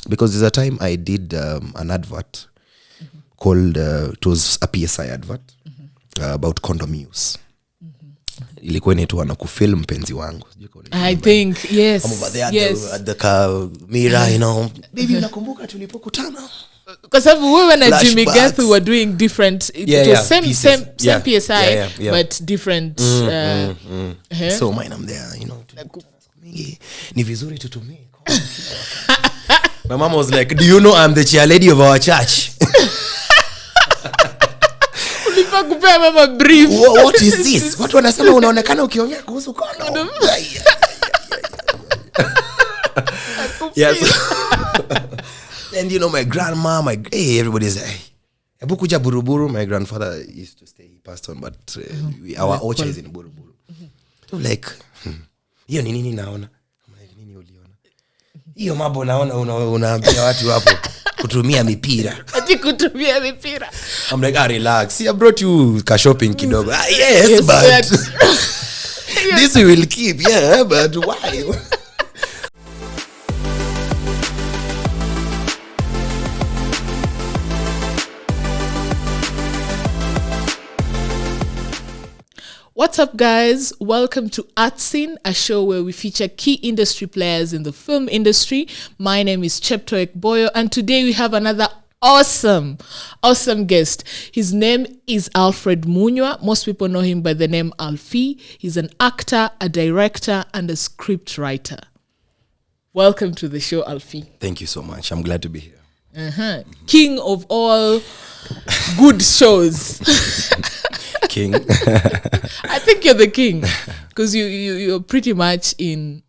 Because there's a time I did an advert called, it was a PSI advert about condom use. Ilikuwa inaitwa na kufilm mpenzi wangu. I think, yes. At the mirror, you know. Baby, unakumbuka tulipokutana? Because we and Jimmy Gathu were doing different. It was same PSI, but different. So mine, I'm there, you know. Ni vizuri tutumie. My mom was like, do you know I'm the chair lady of our church? Ulifa kupea mama brief. What is this? Watu wanasema unaonekana ukiongea kuhusu condom. Yes. And you know, my grandma, everybody's like, Ebukuja Buruburu, my grandfather used to stay, he passed on, but our orchard is in Buruburu. So like, hiyo ni nini naona? Nini uliona? Hiyo mambo naona unaambia watu hapo kutumia mipira. Ati kutumia mipira. I'm like, relax. See, I brought you ka shopping kidogo. Yes, but this we will keep. Yeah, but why? What's up, guys? Welcome to Art Scene, a show where we feature key industry players in the film industry. My name is Cheptoek Boyo, and today we have another awesome guest. His name is Alfred Munyua. Most people know him by the name Alfie. He's an actor, a director, and a script writer. Welcome to the show, Alfie. Thank you so much. I'm glad to be here. King of all good shows. King. I think you're the king because you're pretty much in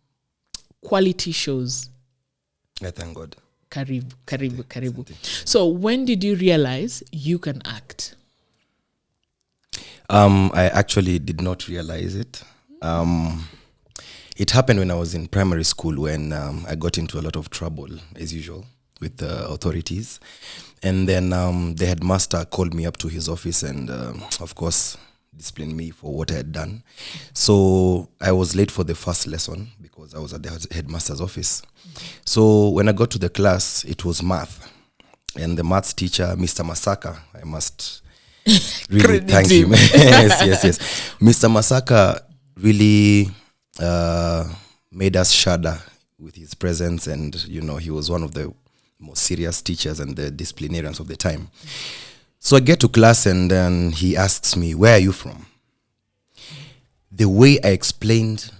quality shows. I thank God. Karibu. So when did you realize you can act? I actually did not realize it. It happened when I was in primary school when I got into a lot of trouble, as usual, with the authorities. And then the headmaster called me up to his office and, of course, disciplined me for what I had done. So I was late for the first lesson because I was at the headmaster's office. So when I got to the class, it was math. And the maths teacher, Mr. Masaka, I must really thank him. Yes. Mr. Masaka really made us shudder with his presence. And, you know, he was one of the most serious teachers and the disciplinarians of the time. So I get to class and then he asks me, where are you from? The way I explained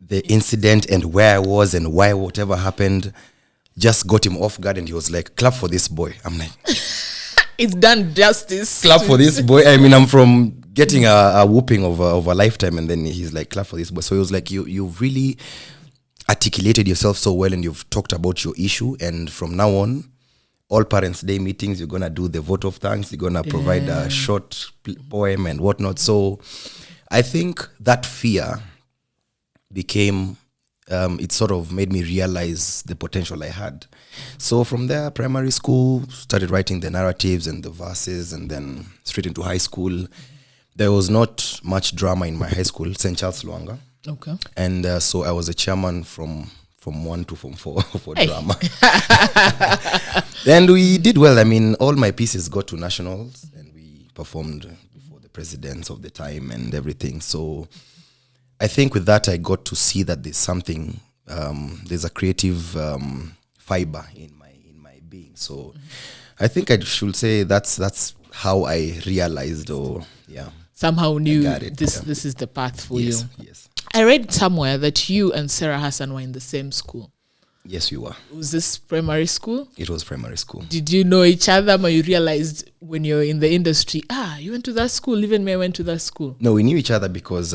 the incident and where I was and why whatever happened just got him off guard and he was like, clap for this boy. I'm like, it's done justice. Clap for this boy. I mean, I'm from getting a whooping of a lifetime and then he's like, clap for this boy. So he was like, you've really articulated yourself so well and you've talked about your issue, and from now on all Parents' Day meetings you're gonna do the vote of thanks, you're gonna provide a short poem and whatnot. So I think that fear became it sort of made me realize the potential I had. So from there, primary school, started writing the narratives and the verses, and then straight into high school. There was not much drama in my high school, St. Charles Luanga. Okay. And so I was a chairman from 1 to from 4 for drama. And we did well. I mean, all my pieces got to nationals and we performed before the presidents of the time and everything. So I think with that, I got to see that there's something, there's a creative fiber in my being. So I think I should say that's how I realized, somehow knew this is the path for you. Yes. I read somewhere that you and Sarah Hassan were in the same school. Yes, we were. Was this primary school? It was primary school. Did you know each other, or you realized when you're in the industry, you went to that school, even me, I went to that school? No, we knew each other because,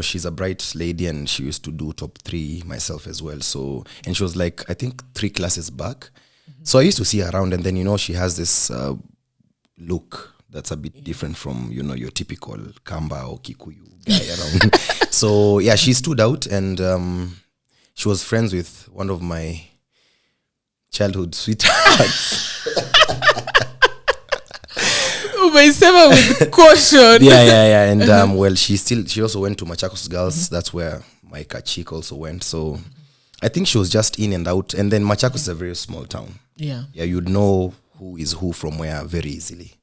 she's a bright lady and she used to do top 3, myself as well. So, and she was like, I think 3 classes back. Mm-hmm. So I used to see her around and then, she has this look that's a bit different from, your typical Kamba or Kikuyu guy around. So, she stood out and she was friends with one of my childhood sweethearts. Umesema with caution. Yeah. And, she also went to Machakos Girls. That's where my Kachik also went. So I think she was just in and out. And then Machakos is a very small town. Yeah. Yeah, you'd know who is who from where very easily.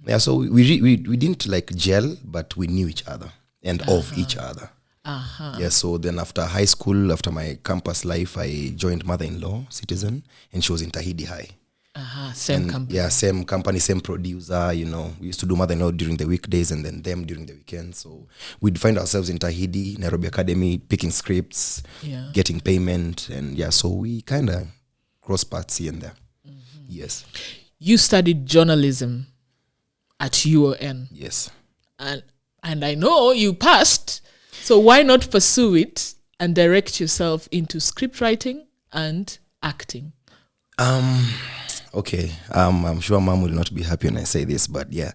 Yeah, so we didn't like gel, but we knew each other and of each other. Yeah, so then after high school, after my campus life, I joined Mother-in-Law, Citizen, and she was in Tahidi High. Same company. Yeah, same company, same producer, We used to do Mother-in-Law during the weekdays and then them during the weekends. So we'd find ourselves in Tahidi, Nairobi Academy, picking scripts, getting payment. And yeah, so we kind of cross paths here and there. Yes. You studied journalism at UON. Yes. And I know you passed. So why not pursue it and direct yourself into script writing and acting? Okay. I'm sure Mom will not be happy when I say this, but yeah.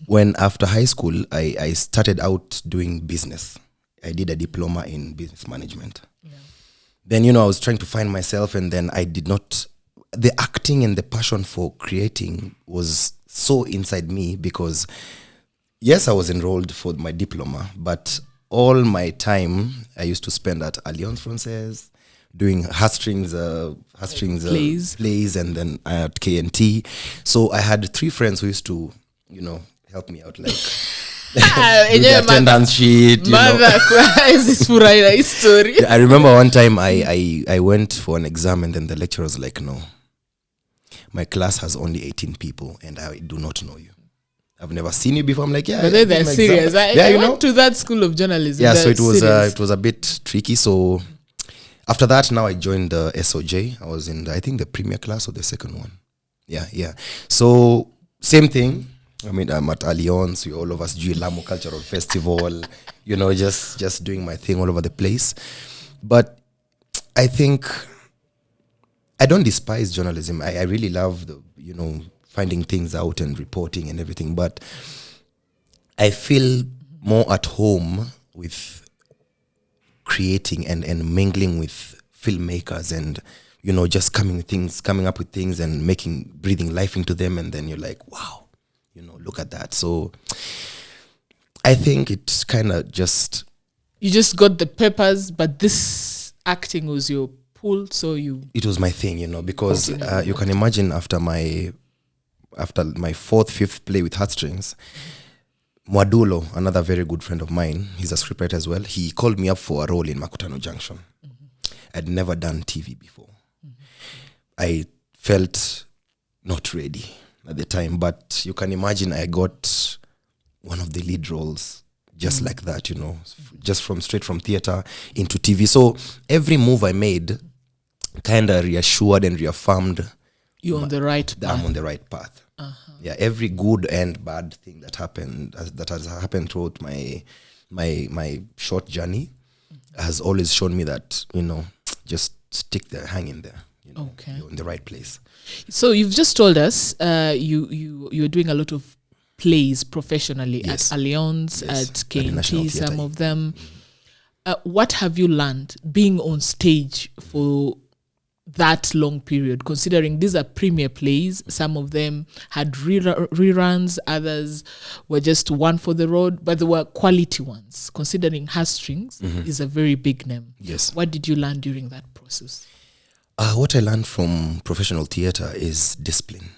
When after high school, I started out doing business. I did a diploma in business management. Yeah. Then, I was trying to find myself, and then I did not. The acting and the passion for creating was so inside me because, yes, I was enrolled for my diploma, but all my time I used to spend at Alliance Francaise doing heartstrings plays, and then at KNT. So I had 3 friends who used to, help me out, like do the attendance sheet. Mother cries story. I remember one time I went for an exam, and then the lecturer was like, "No, my class has only 18 people, and I do not know you. I've never seen you before." I'm like, "Yeah." But they're serious. I went to that school of journalism. Yeah, so it was a bit tricky. So after that, now I joined the SOJ. I was in I think the premier class or the second one. Yeah. So same thing. I mean, I'm at Alliance. All of us do Lamu Cultural Festival. Just doing my thing all over the place. But I think I don't despise journalism. I really love finding things out and reporting and everything. But I feel more at home with creating and mingling with filmmakers and, just coming up with things and breathing life into them. And then you're like, wow, look at that. So I think it's kind of just... You just got the peppers, but this acting was your pull, so It was my thing, because you can imagine after my 4th, 5th play with Heartstrings, Mwadulo, another very good friend of mine, he's a scriptwriter as well, he called me up for a role in Makutano Junction. I'd never done TV before. I felt not ready at the time, but you can imagine I got one of the lead roles just like that, just straight from theater into TV. So every move I made kind of reassured and reaffirmed you're on the right path. I'm on the right path. Yeah, every good and bad thing that has happened throughout my short journey has always shown me that, just hang in there. Okay. You're in the right place. So you've just told us you're doing a lot of plays professionally at Alliance, at KNT, some of them. What have you learned being on stage for that long period, considering these are premier plays? Some of them had reruns, others were just one for the road, but they were quality ones, considering Heartstrings is a very big name. Yes. What did you learn during that process? What I learned from professional theater is discipline.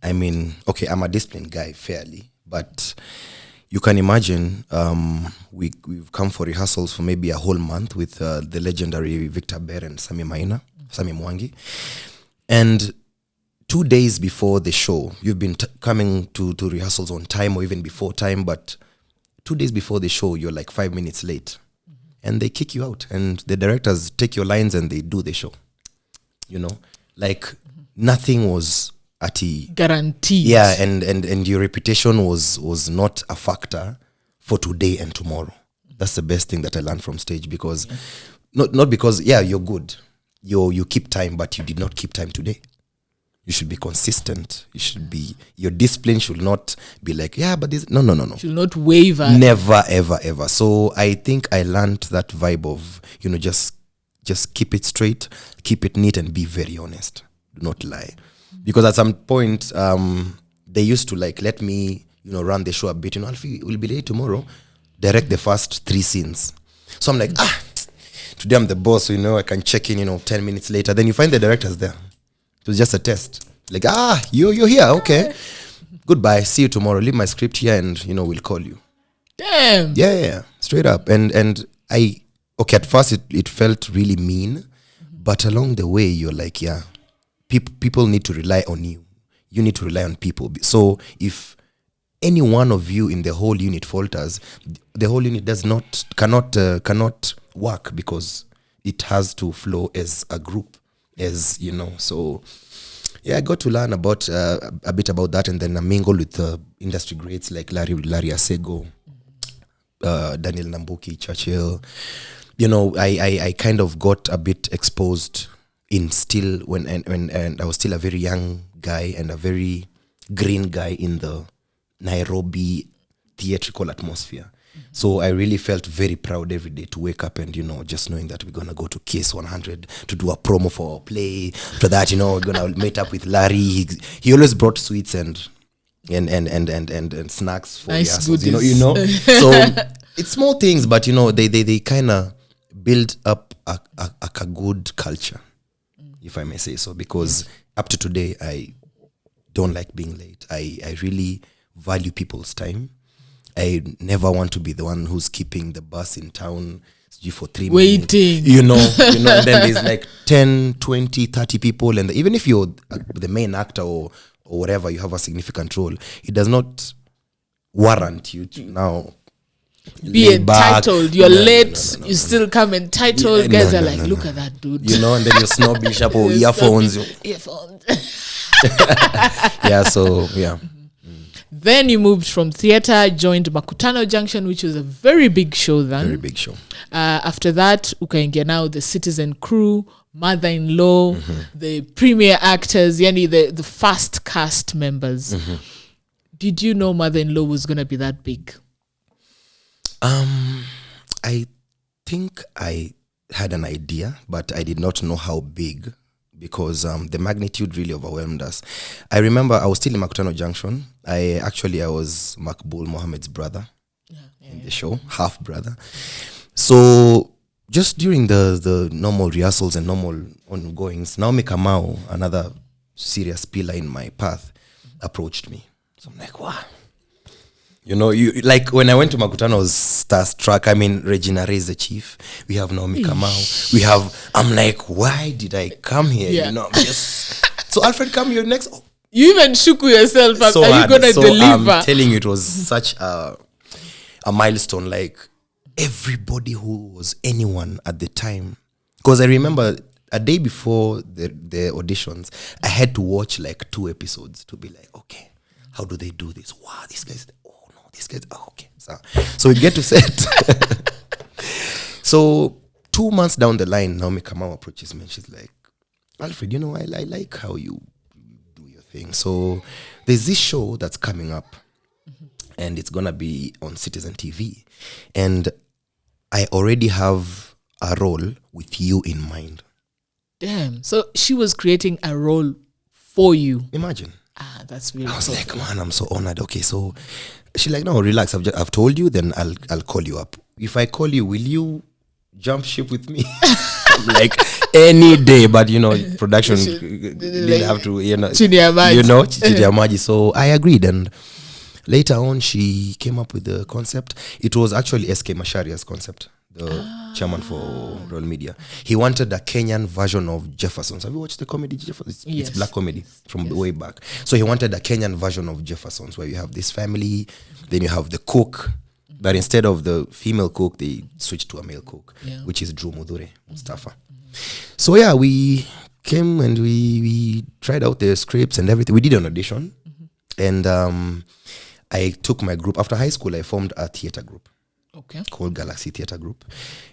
I mean, okay, I'm a disciplined guy fairly, but you can imagine we've come for rehearsals for maybe a whole month with the legendary Victor Bear and Sami Mwangi. And 2 days before the show, you've been coming to rehearsals on time or even before time, but 2 days before the show, you're like 5 minutes late. And they kick you out. And the directors take your lines and they do the show. Like nothing was guaranteed. Yeah, and your reputation was not a factor for today and tomorrow. That's the best thing that I learned from stage, because not because you're good. You keep time, but you did not keep time today. You should be consistent. Your discipline should not be like, but this, no. Should not waver. Never, ever, ever. So I think I learned that vibe of, just keep it straight, keep it neat, and be very honest. Do not lie. Because at some point, they used to let me, run the show a bit. Alfie, we'll be late tomorrow. Direct the first 3 scenes. So I'm like, today I'm the boss, so I can check in 10 minutes later. Then you find the directors there. It was just a test. Like, you're here, okay. Goodbye, see you tomorrow. Leave my script here and we'll call you. Damn. Yeah, straight up. And at first it felt really mean, but along the way you're like, people need to rely on you. You need to rely on people. So if any one of you in the whole unit falters, the whole unit cannot work, because it has to flow as a group, So I got to learn about a bit about that, and then I mingled with industry greats like Larry Asego, Daniel Nambuki, Churchill. I kind of got a bit exposed when I was still a very young guy and a very green guy in the Nairobi theatrical atmosphere. So I really felt very proud every day to wake up and just knowing that we're gonna go to Kiss 100 to do a promo for our play. After that, we're gonna meet up with Larry. He always brought sweets and snacks for nice us. So it's small things, but they kind of build up a good culture, if I may say so. Because up to today, I don't like being late. I really value people's time. I never want to be the one who's keeping the bus in town for 3 minutes. Waiting. And then there's like 10, 20, 30 people. And even if you're the main actor or whatever, you have a significant role, it does not warrant you to now be entitled. You're late. You still come entitled. Guys are like, look at that dude. And then you're snobbish up or earphones. Then you moved from theater, joined Makutano Junction, which was a very big show then. Very big show. After that, ukaingia now the Citizen Crew, Mother-in-Law, the premier actors, the fast cast members. Did you know Mother-in-Law was going to be that big? I think I had an idea, but I did not know how big, because the magnitude really overwhelmed us. I remember I was still in Makutano Junction. I was Makbul Mohammed's brother in the show, half brother. So just during the normal rehearsals and normal ongoings, Naomi Kamau, another serious pillar in my path, approached me. So I'm like, wow. You like when I went to Makutano, I was starstruck. I mean, Regina Ray is the chief. We have Naomi Kamau. I'm like, why did I come here? So Alfred, come here next. You even shook yourself up. So are you going to deliver? I'm telling you, it was such a milestone. Like everybody who was anyone at the time. Because I remember a day before the auditions, I had to watch like 2 episodes to be like, okay, how do they do this? Wow, these guys... okay. So we get to set. So 2 months down the line, Naomi Kamau approaches me and she's like, Alfred, I like how you do your thing. So there's this show that's coming up and it's going to be on Citizen TV. And I already have a role with you in mind. Damn. So she was creating a role for you. Imagine. That's really I was like, man, I'm so honored. Okay, so she's like, no, relax. I've told you, then I'll call you up. If I call you, will you jump ship with me? I'm like, any day, but production didn't have to, Chidi. So I agreed, and later on, she came up with the concept. It was actually SK Masharia's concept, the chairman for Royal Media. He wanted a Kenyan version of Jeffersons. Have you watched the comedy Jeffersons? Yes. It's black comedy from way back. So he wanted a Kenyan version of Jeffersons, where you have this family, then you have the cook, but instead of the female cook, they switched to a male cook, which is Drew Mudhure, Mustafa. So we came and we tried out the scripts and everything. We did an audition, and I took my group. After high school, I formed a theater group. Okay. Called Galaxy Theatre Group,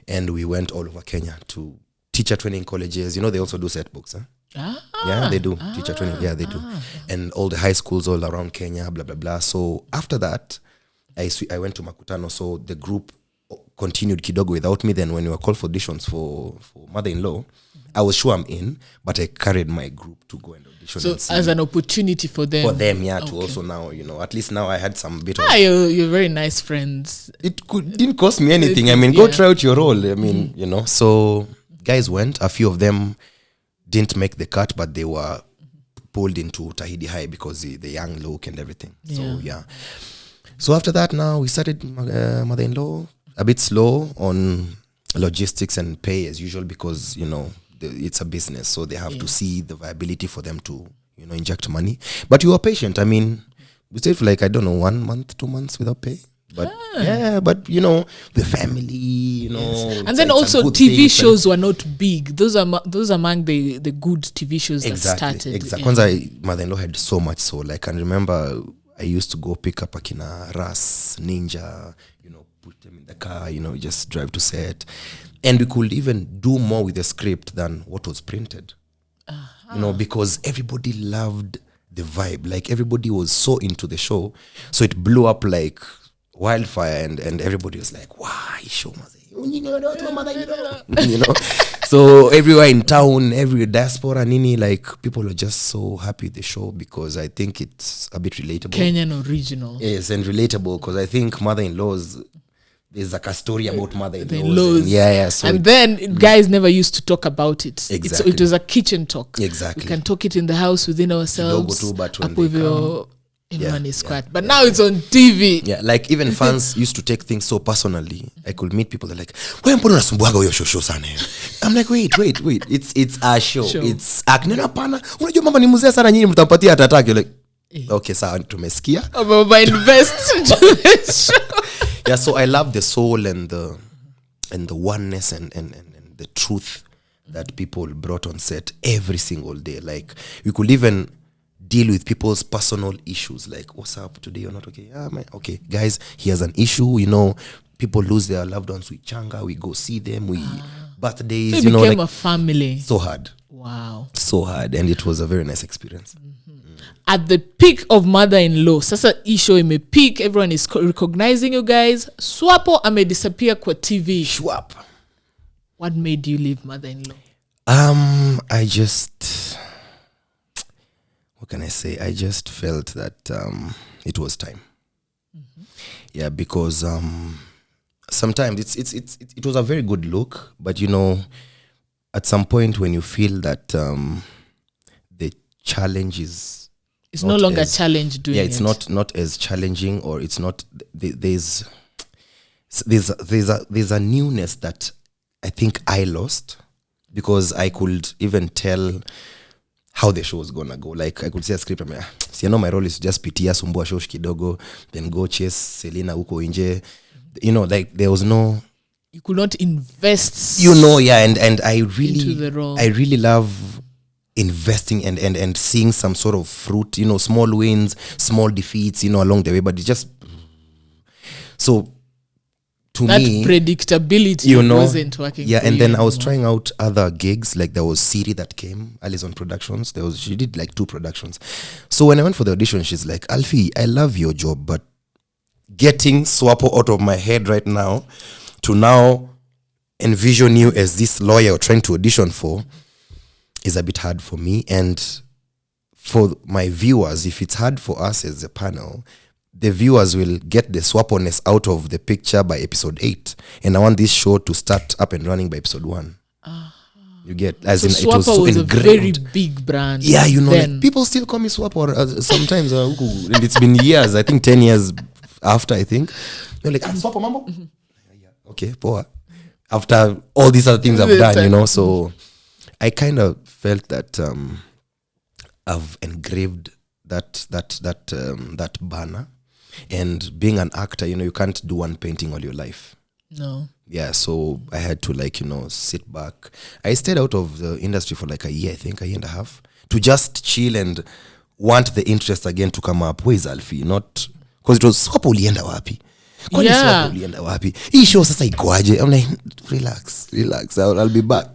and we went all over Kenya to teacher training colleges. They also do set books. Yeah, they do teacher training. Yeah, they do, and all the high schools all around Kenya. Blah blah blah. So after that, I went to Makutano. So the group continued kidogo without me. Then when we were called for auditions for Mother-in-Law, I was sure I'm in, but I carried my group to go and audition. So as an opportunity for them. For them, to also now, at least now I had some bit of... You're very nice friends. It didn't cost me anything. I mean, go try out your role. I mean, so guys went. A few of them didn't make the cut, but they were pulled into Tahidi High because the young look and everything. So after that, now we started Mother-in-Law, a bit slow on logistics and pay as usual because, it's a business. So they have to see the viability for them to, inject money. But you were patient. I mean, we stayed for 1 month, 2 months without pay. But but the family, and then also TV shows were not big. Those among the good TV shows that started. Exactly. Kwanza, Mother-in-Law had so much soul. I can remember I used to go pick up Akina Ras, Ninja, put them in the car, just drive to set. And we could even do more with the script than what was printed. Because everybody loved the vibe. Like, everybody was so into the show. So it blew up like wildfire, and everybody was like, wow, show So everywhere in town, every diaspora, Nini, like, people are just so happy with the show because I think it's a bit relatable. Kenyan original. Yes, and relatable because I think Mother-in-laws, there's like a story about mother-in-laws. So and then guys never used to talk about it. Exactly. It was a kitchen talk. Exactly. We can talk it in the house within ourselves. Everyone is quiet. But now it's on TV. Yeah, like even fans used to take things so personally. I could meet people that are like, "Wewe mbona unasumbuaga huyo show sana?" I'm like, wait. It's a show. It's aknena pana. Unajua mama ni mzee sana, nyinyi mtampatia hata attack. You're like, okay, sawa, tumesikia. Baba invest into this show. Yeah, so I love the soul and the oneness and the truth that people brought on set every single day. Like, we could even deal with people's personal issues. Like, what's up today? You're not okay? Yeah, man. Okay, guys, he has an issue. People lose their loved ones. We changa. We go see them. We birthdays. So it became a family. So hard. Wow. So hard, and it was a very nice experience. At the peak of Mother-in-Law, sasa isho ime peak, everyone is recognizing you guys. Swapo ame disappear kwa TV. Swap. What made you leave Mother-in-Law? I just, what can I say? I just felt that it was time. Yeah, because sometimes it was a very good look, but at some point when you feel that the challenge is, it's no longer a challenge doing it. Yeah, it's not as challenging, or it's not. There's a newness that I think I lost because I could even tell how the show was gonna go. Like, I could see a script. My role is just pitia sumbua show kidogo, then go chase Selena uko inje. Like, there was no. You could not invest. And I really into the role. I really love investing and seeing some sort of fruit, small wins, small defeats, along the way, but it's just so to that me predictability wasn't working. Yeah, and then I was trying out other gigs. Like, there was Siri that came, Alison Productions. She did like 2 productions. So when I went for the audition, she's like, "Alfie, I love your job, but getting Swapo out of my head right now to now envision you as this lawyer you're trying to audition for is a bit hard for me, and for my viewers. If it's hard for us as a panel, the viewers will get the swaponess out of the picture by episode 8, and I want this show to start up and running by episode 1. You get, as in, it was so was ingrained. A very big brand. Yeah, like, people still call me Swapo sometimes, and it's been years. I think 10 years after. I think they're like, Swapo mambo. Yeah, okay, poa. After all these other things I've done, so I kind of felt that I've engraved that banner, and being an actor, you can't do one painting all your life. No. Yeah, so I had to sit back. I stayed out of the industry for like a year, I think, a year and a half, to just chill and want the interest again to come up. Where is Alfie? Not because it was Swapo ulienda wapi? Yeah. Ulienda wapi? Hii show sasa ikoaje? I'm like, relax. I'll be back.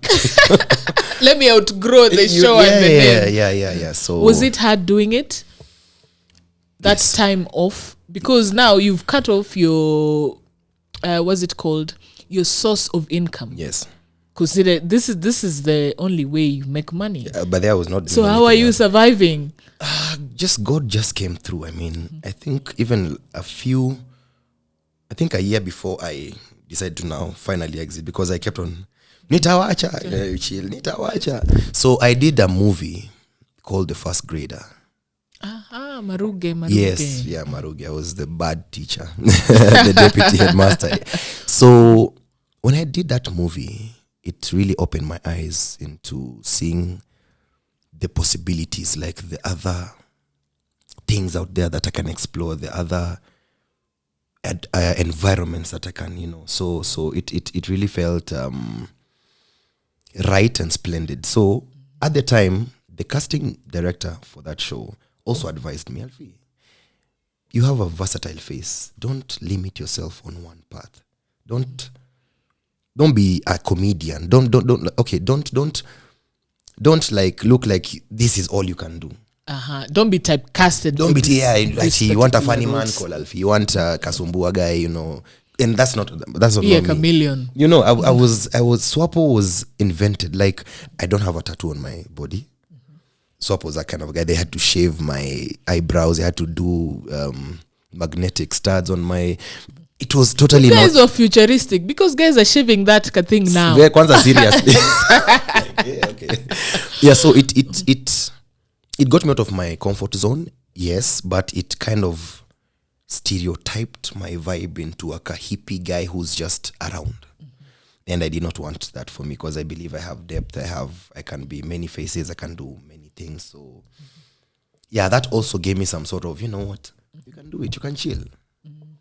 Let me outgrow the show and the name. Yeah. So was it hard doing it? That time off? Because now you've cut off your what's it called? your source of income. Yes. Because this is the only way you make money. But there was not. So how are you surviving? Just God just came through. I mean, I think even a year before I decided to now finally exit, because I kept on nitawacha, chill, nitawacha. So I did a movie called The First Grader. Maruge. Yes, yeah, Maruge. I was the bad teacher, the deputy headmaster. So when I did that movie, it really opened my eyes into seeing the possibilities, like the other things out there that I can explore, the other environments that I can, So it really felt right and splendid. So at the time, the casting director for that show also advised me, Alfie, you have a versatile face. Don't limit yourself on one path. Don't be a comedian. Don't like look like this is all you can do. Don't be typecasted. Don't be like you want a funny man called Alfie. You want a Kasumbua guy, And that's not be a chameleon. I was Swapo was invented. Like, I don't have a tattoo on my body. Swapo was that kind of guy. They had to shave my eyebrows. They had to do magnetic studs on my. It was totally not. Guys are futuristic because guys are shaving that thing now. Kwanza seriously. Okay. Yeah, so it got me out of my comfort zone, yes, but it kind of stereotyped my vibe into a hippie guy who's just around. And I did not want that for me, because I believe I have depth, I can be many faces, I can do many things. So yeah, that also gave me some sort of, you know what, you can do it, you can chill.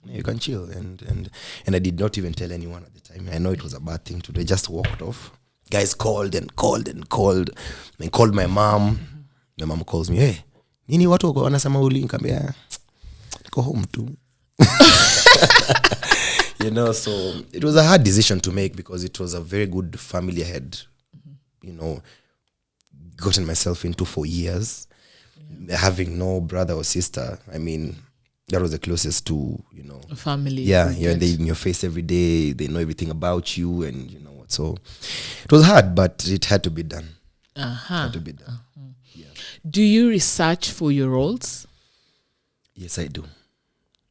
Yeah, you can chill. And I did not even tell anyone at the time. I know it was a bad thing to do. I just walked off. Guys called and called my mom. My mom calls me, hey, nini watu wako wanasema uli? Nikamwambia go home too. So it was a hard decision to make, because it was a very good family I had, gotten myself into for years. Having no brother or sister, I mean, that was the closest to, a family. Yeah, you're in your face every day. They know everything about you, and you know what. So it was hard, but it had to be done. It had to be done. Yeah. Do you research for your roles? Yes, I do.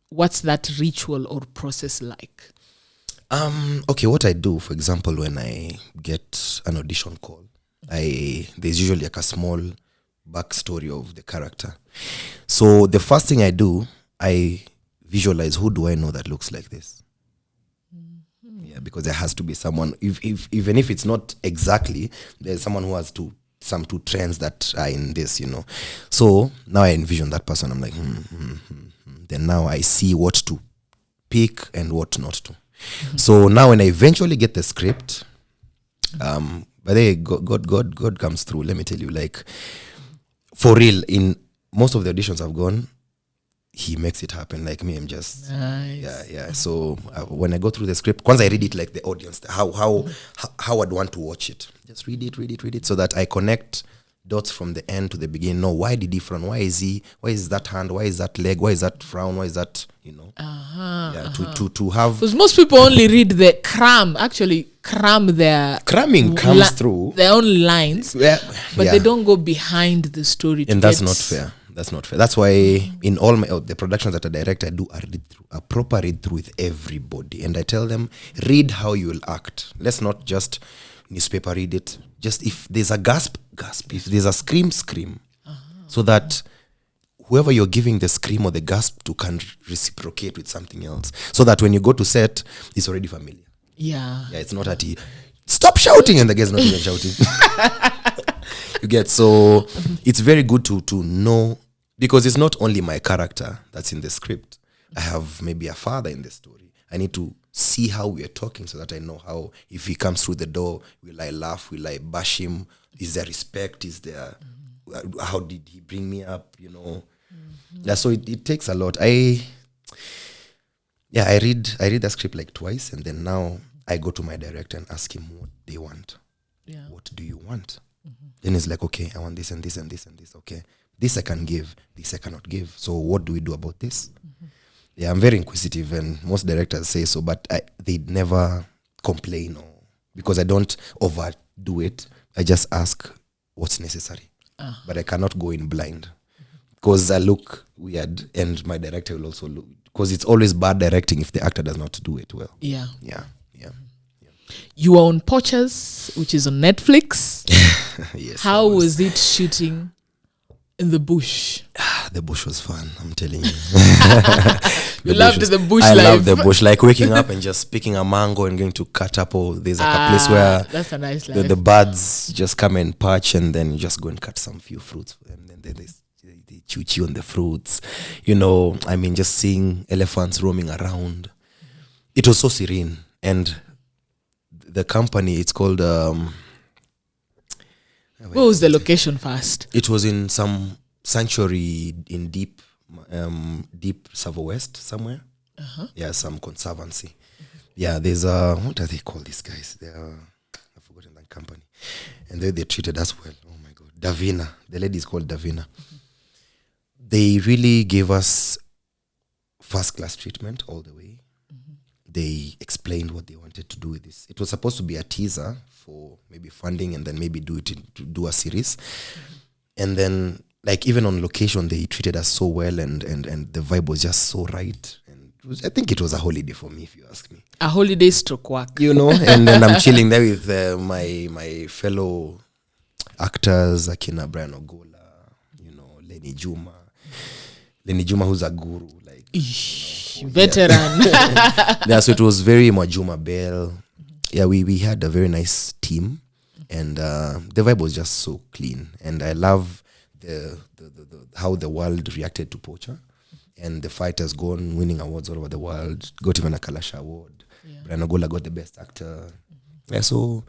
What's that ritual or process like? Okay, what I do, for example, when I get an audition call, there's usually like a small backstory of the character. So the first thing I do, I visualize, who do I know that looks like this? Yeah, because there has to be someone, even if it's not exactly, there's someone who has some two trends that are in this, So now I envision that person. I'm like, Then now I see what to pick and what not to. So now when I eventually get the script, but then God comes through. Let me tell you, like, for real, in most of the auditions I've gone, he makes it happen. Like me, I'm just nice. Yeah. So when I go through the script, once I read it like the audience, how I'd want to watch it. Just read it, so that I connect dots from the end to the beginning. No, why did he frown? Why is that hand? Why is that leg? Why is that frown? Why is that, to have, because most people only read the cram their cramming comes through their own lines, but they don't go behind the story. And that's not fair. That's why in all the productions that I direct, I do a proper read through with everybody, and I tell them, read how you will act. Let's not just newspaper read it. Just if there's a gasp. If there's a scream, so that whoever you're giving the scream or the gasp to can reciprocate with something else, so that when you go to set, it's already familiar. Yeah, it's not that he stop shouting and the guy's not even shouting. You get, so it's very good to know, because it's not only my character that's in the script. I have maybe a father in the story. I need to see how we are talking, so that I know how, if he comes through the door, will I laugh? Will I bash him? Is there respect? Is there, how did he bring me up? Yeah, so it takes a lot. I read the script like twice, and then now I go to my director and ask him what they want. Yeah. What do you want? Then he's like, okay, I want this and this and this and this. Okay, this I can give, this I cannot give. So what do we do about this? Yeah, I'm very inquisitive, and most directors say so, but they never complain or because I don't overdo it. I just ask what's necessary. But I cannot go in blind because I look weird and my director will also look, because it's always bad directing if the actor does not do it well. Yeah. You are on Poachers, which is on Netflix. Yes. How was it shooting in the bush? The bush was fun, I'm telling you. You loved the bush I life. love the bush, like waking up and just picking a mango and going to cut apple. There's like a place where that's a nice life. the birds just come and perch, and then you just go and cut some few fruits, and then they chew on the fruits. I mean, just seeing elephants roaming around. It was so serene. And the company, it's called... Where was the location first? It was in some sanctuary in deep Savo West somewhere. Yeah, some conservancy. Yeah, there's what do they call these guys? I've forgotten that company. And they treated us well. Oh my God. Davina. The lady is called Davina. They really gave us first class treatment all the way. They explained what they wanted to do with this. It was supposed to be a teaser for maybe funding and then maybe do a series. And then, like, even on location, they treated us so well, and the vibe was just so right. And I think it was a holiday for me, if you ask me. A holiday stroke work. And then I'm chilling there with my fellow actors, Akina Brian Ogola, Lenny Juma, who's a guru, like veteran. Yeah, so it was very Mwajuma Bell. Yeah, we had a very nice team, and the vibe was just so clean. And I love the how the world reacted to Poacher, and the fight has gone winning awards all over the world. Got even a Kalasha award. Brian Ogola got the best actor. Yeah, so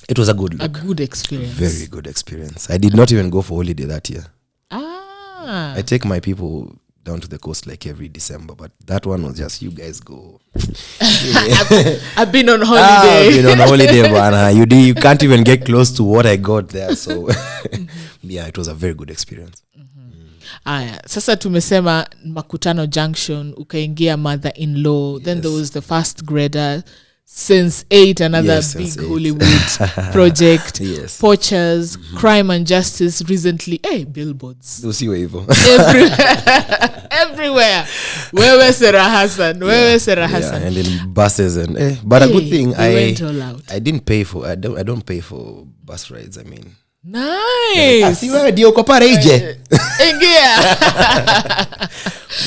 it was a good look. A good experience. Very good experience. I did not even go for holiday that year. Ah. I take my people down to the coast like every December, but that one was just, you guys go. I've been on holiday. I've been on holiday, man. You can't even get close to what I got there. So yeah, it was a very good experience. Aya, sasa tumesema Makutano Junction, ukaingia mother-in-law, then there was the first grader, Sense 8, another big Hollywood project, Poachers, Crime and Justice, recently, billboards. Usiwe hivyo. Everywhere. Wewe Sarah Hassan. And in buses and but a good thing, went all out. I didn't pay for I don't pay for bus rides. I mean, nice. See where ndio uko pale nje. Ingia.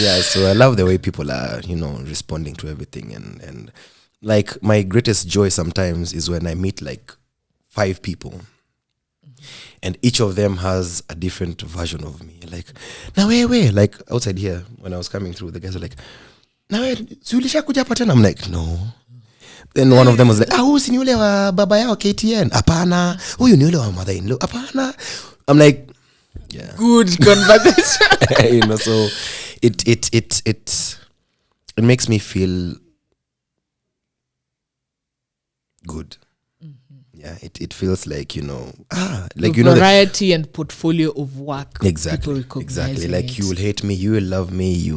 Yeah, so I love the way people are, responding to everything, and like my greatest joy sometimes is when I meet like 5 people, and each of them has a different version of me. Like, na wewe, like outside here when I was coming through, the guys were like, na wewe sulisha kuja hapa tena? I'm like, no. Then one of them was like, huyu si ni yule wa baba yao KTN? Hapana. Huyu ni yule wa mother-in-law? Hapana. I'm like, yeah. Good conversation. So it makes me feel good. Yeah, it feels like, like, the variety and portfolio of work. Exactly. Like, you will hate me, you will love me,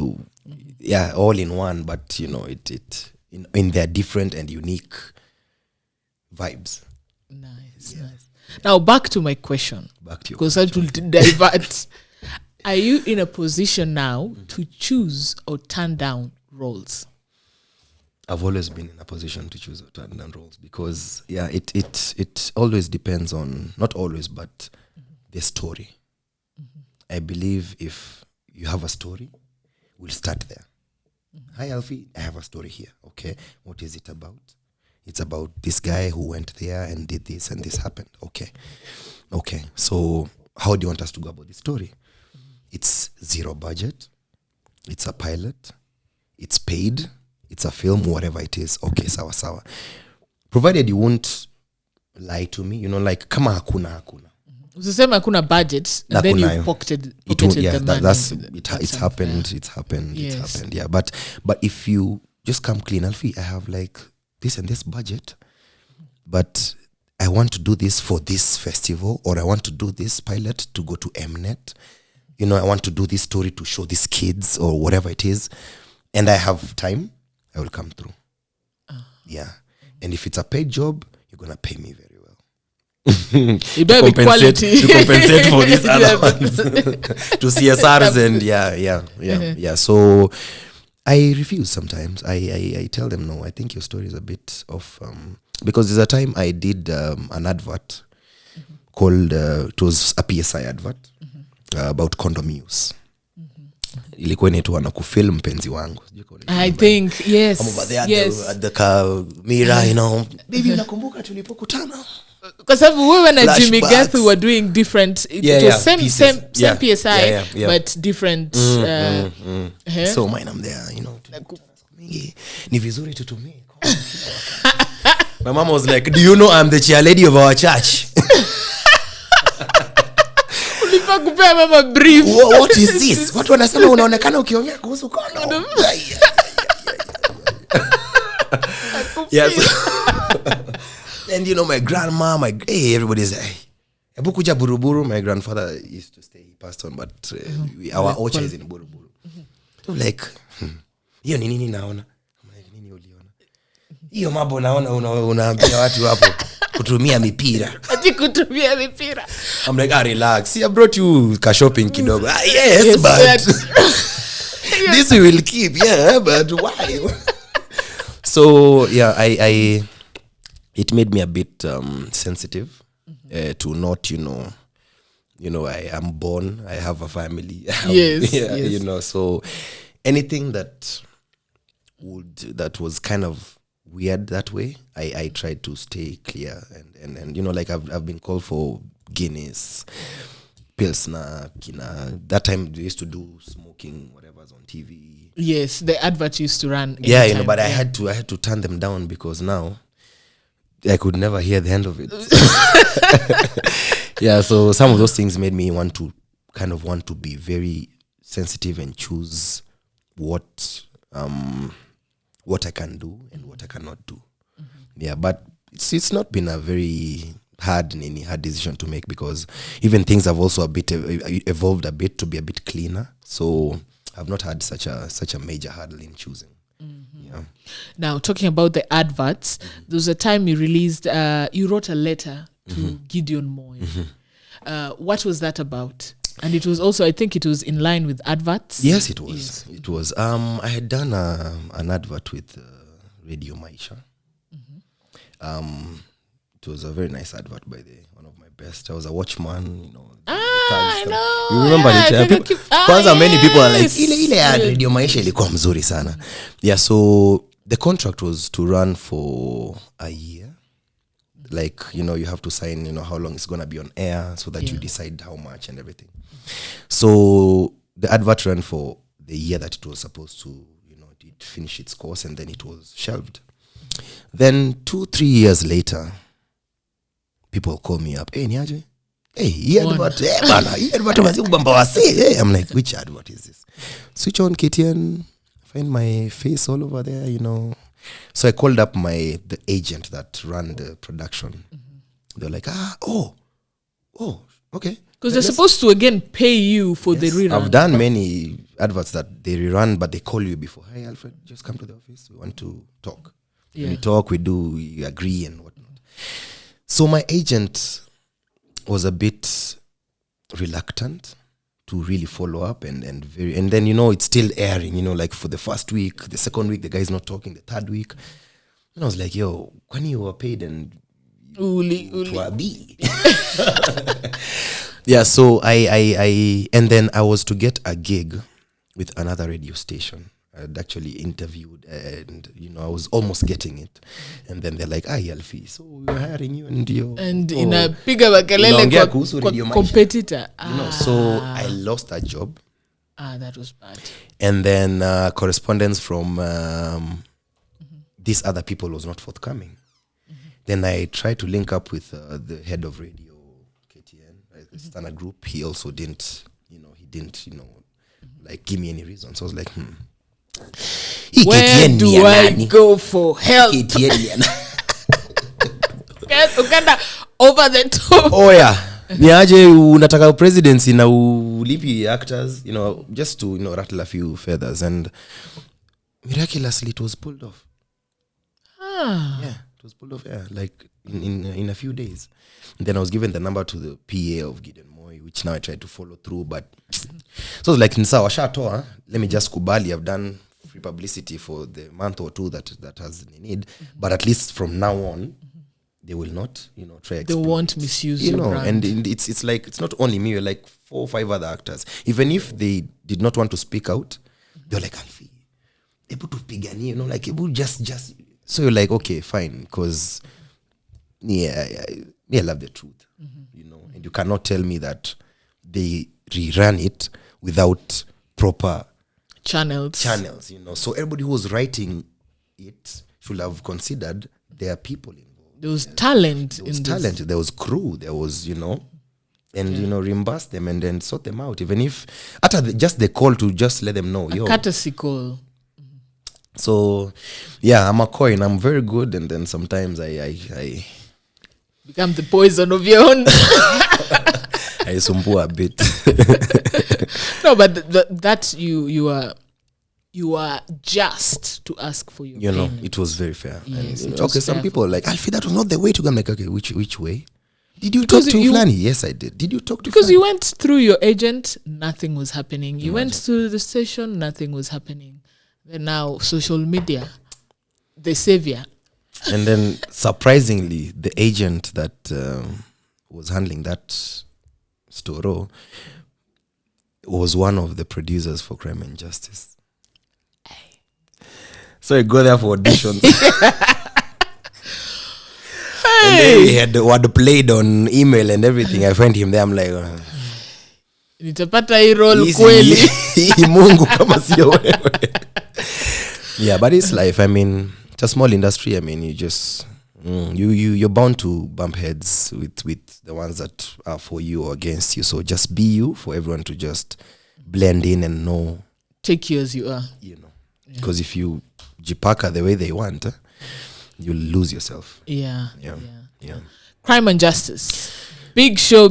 all in one, but it in their different and unique vibes. Nice. Now back to my question. Because I will divert. Are you in a position now to choose or turn down roles? I've always been in a position to choose or turn down roles because it always depends on, not always, but the story. I believe if you have a story, we'll start there. Hi Alfie, I have a story here. Okay, what is it about? It's about this guy who went there and did this and this happened. Okay, so how do you want us to go about this story? It's 0 budget, it's a pilot, it's paid, it's a film, whatever it is. Okay, sawa. Provided you won't lie to me, like kama hakuna. Usisema hakuna budget and then you've pocketed the money. It's happened. Yeah, but if you just come clean, Alfie, I have like this and this budget, but I want to do this for this festival, or I want to do this pilot to go to Mnet. I want to do this story to show these kids or whatever it is, and I have time, I will come through. Yeah. And if it's a paid job, you're going to pay me very well. You better be quality. To compensate for these other ones. To CSRs and yeah. So I refuse sometimes. I tell them, no, I think your story is a bit off. Because there's a time I did an advert called, it was a PSI advert about condom use. Ilikuwa inaitwa na kufilm mpenzi wangu. I think, yes. At the mirror, you know. Baby, unakumbuka tulipokutana? Because we and Jimmy Gathu were doing different. It was same PSI, but different. So mine, I'm there, you know. Ni vizuri tutumie. My mom was like, do you know I'm the chairlady of our church? Kupea mama brief. What is this? Watu wanasema unaonekana ukiongea kuhusu condom. Yes. And you know, my grandma, everybody's Ebu kuja Buruburu. My grandfather used to stay, he passed on, but our orchard is in Buruburu. So like, hiyo ni nini naona? I'm like, nini uliona? Hiyo mambo naona unaambia watu hapo kutumia mipira. Ati kutumia mipira. I'm like, relax. See, I brought you ka shopping kidogo. Yes, but this we will keep. Yeah, but why? So, yeah, I it made me a bit sensitive to not, you know, I am born, I have a family. Yes. You know, so anything that was kind of weird that way, I tried to stay clear and you know, like I've been called for Guinness, Pilsner, Kina. That time they used to do smoking, whatever's on TV. Yes, the advert used to run. Yeah, you know, but I had to turn them down because now I could never hear the end of it. Yeah, so some of those things made me want to be very sensitive and choose what I can do and what I cannot do. Yeah, but it's not been a very hard decision to make because even things have also evolved a bit to be a bit cleaner. So I've not had such a major hurdle in choosing. Yeah. Now, talking about the adverts, there was a time you released, you wrote a letter to Gideon Moy. What was that about? And it was also, I think it was in line with adverts. Yes, it was. Yes. It was. I had done an advert with Radio Maisha. It was a very nice advert, by the way. One of my best. I was a watchman, you know. I know. You remember it? Many people are like, ile ad Radio Maisha ilikuwa mzuri sana. Yeah, so the contract was to run for a year. Like, you know, you have to sign, you know, how long it's going to be on air so that you decide how much and everything. So the advert ran for the year that it was supposed to, you know, it finish its course and then it was shelved. Then 2-3 years later, people call me up. Hey, Niaje? Hey, advert. Hey, I'm like, which advert is this? Switch on KTN, find my face all over there, you know. So I called up the agent that ran the production. They're like, okay. Because they're supposed to again pay you for the rerun. I've done many adverts that they rerun, but they call you before. Hey, Alfred, just come to the office. We want to talk. Yeah. When we talk, we agree and whatnot. So my agent was a bit reluctant to really follow up and then, you know, it's still airing, you know, like for the first week, the second week, the guy's not talking, the third week. And I was like, yo, when you were paid and Uli. Yeah, so I and then I was to get a gig with another radio station. I'd actually interviewed and, you know, I was almost getting it. And then they're like, Alfie, so we're hiring you and inapiga makelele kwa competitor. You know, so I lost that job. That was bad. And then correspondence from these other people was not forthcoming. Then I tried to link up with the head of radio, KTN, the standard group. He also didn't, like give me any reason. So I was like, where do I go for help? Ukanda over the top. Oh yeah. Niaje unataka presidency na ulipi actors, you know, just to, you know, rattle a few feathers, and miraculously it was pulled off. Yeah. It was pulled off, like in a few days. And then I was given the number to the PA of Gideon Moy, which now I tried to follow through. But so it's like in Sawashatoa, let me just kubali. I've done free publicity for the month or two that has the need. But at least from now on, they will not, try. They won't misuse your brand. And it's like it's not only me. You're like 4 or 5 other actors. Even if they did not want to speak out, they're like, Alfie, able to pigani, like able just. So you're like, okay, fine, because I love the truth, and you cannot tell me that they rerun it without proper channels. So everybody who was writing it should have considered there are people involved. There was talent. There was crew. There was, reimburse them and then sort them out. Even if, just the call to just let them know. Courtesy call. So, I'm a coin. I'm very good. And then sometimes I become the poison of your own. I sumbua a bit. No, but that you are just to ask for your payment. It was very fair. Yes, and some people are like, Alfie, that was not the way to go. I'm like, okay, which way? Did you talk to Flani? Yes, I did. Did you talk to Because Flani? you went through your agent, nothing was happening. You went to the station, nothing was happening. Then now social media, the savior. And then surprisingly, the agent that was handling that store was one of the producers for Crime and Justice. So I go there for auditions. And then we had what played on email and everything. I find him there. I'm like, nitapata hii role kweli. Mungu kama sio wewe. Yeah, but it's life. I mean, it's a small industry. I mean, you just you're bound to bump heads with the ones that are for you or against you. So just be you, for everyone to just blend in and know. Take you as you are. Because if you jipaka the way they want, you'll lose yourself. Yeah. Crime and Justice. Big show.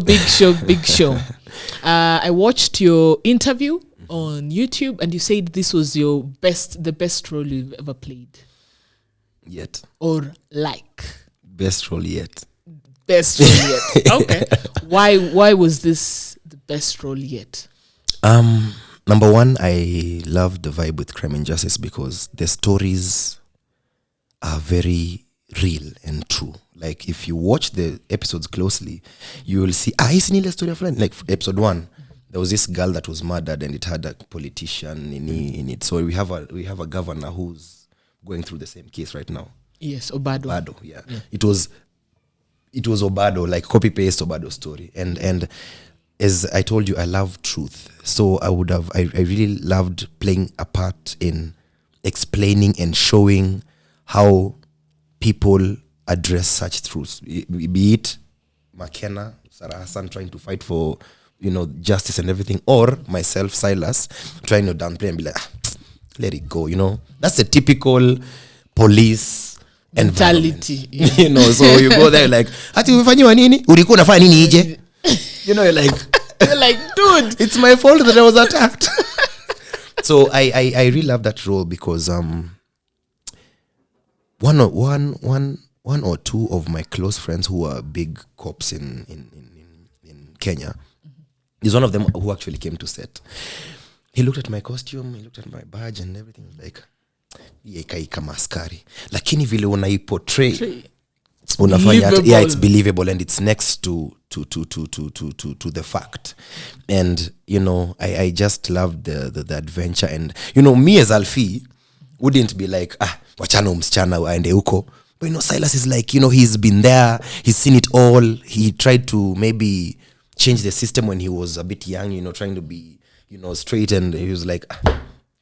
I watched your interview on YouTube, and you said this was the best role you've ever played. Yet. Or like. Best role yet. Okay. Why was this the best role yet? Number one, I love the vibe with Crime and Justice because the stories are very real and true. Like if you watch the episodes closely, you will see it's a story of like episode 1. There was this girl that was murdered and it had a politician in it. So we have a governor who's going through the same case right now. Yes, Obado. Yeah. It was Obado, like copy paste Obado story. And as I told you, I love truth. So I really loved playing a part in explaining and showing how people address such truths. Be it McKenna, Sarah Hassan trying to fight for, justice and everything, or myself, Silas, trying to downplay and be like, let it go, That's the typical police mentality. So you go there like, ati umefanyiwa nini? Ulikuwa unafanya nini ije? You're like, dude, it's my fault that I was attacked. So I really love that role because one or two of my close friends who are big cops in Kenya is one of them who actually came to set. He looked at my costume, he looked at my badge and everything. He was like, "Yeka kama askari." Lakini vile unaiportray, it's believable and it's next to the fact. And I just loved the adventure. And me as Alfie wouldn't be like, wachana msichana aende huko. But Silas is like, he's been there, he's seen it all. He tried to maybe change the system when he was a bit young, trying to be straight, and he was like,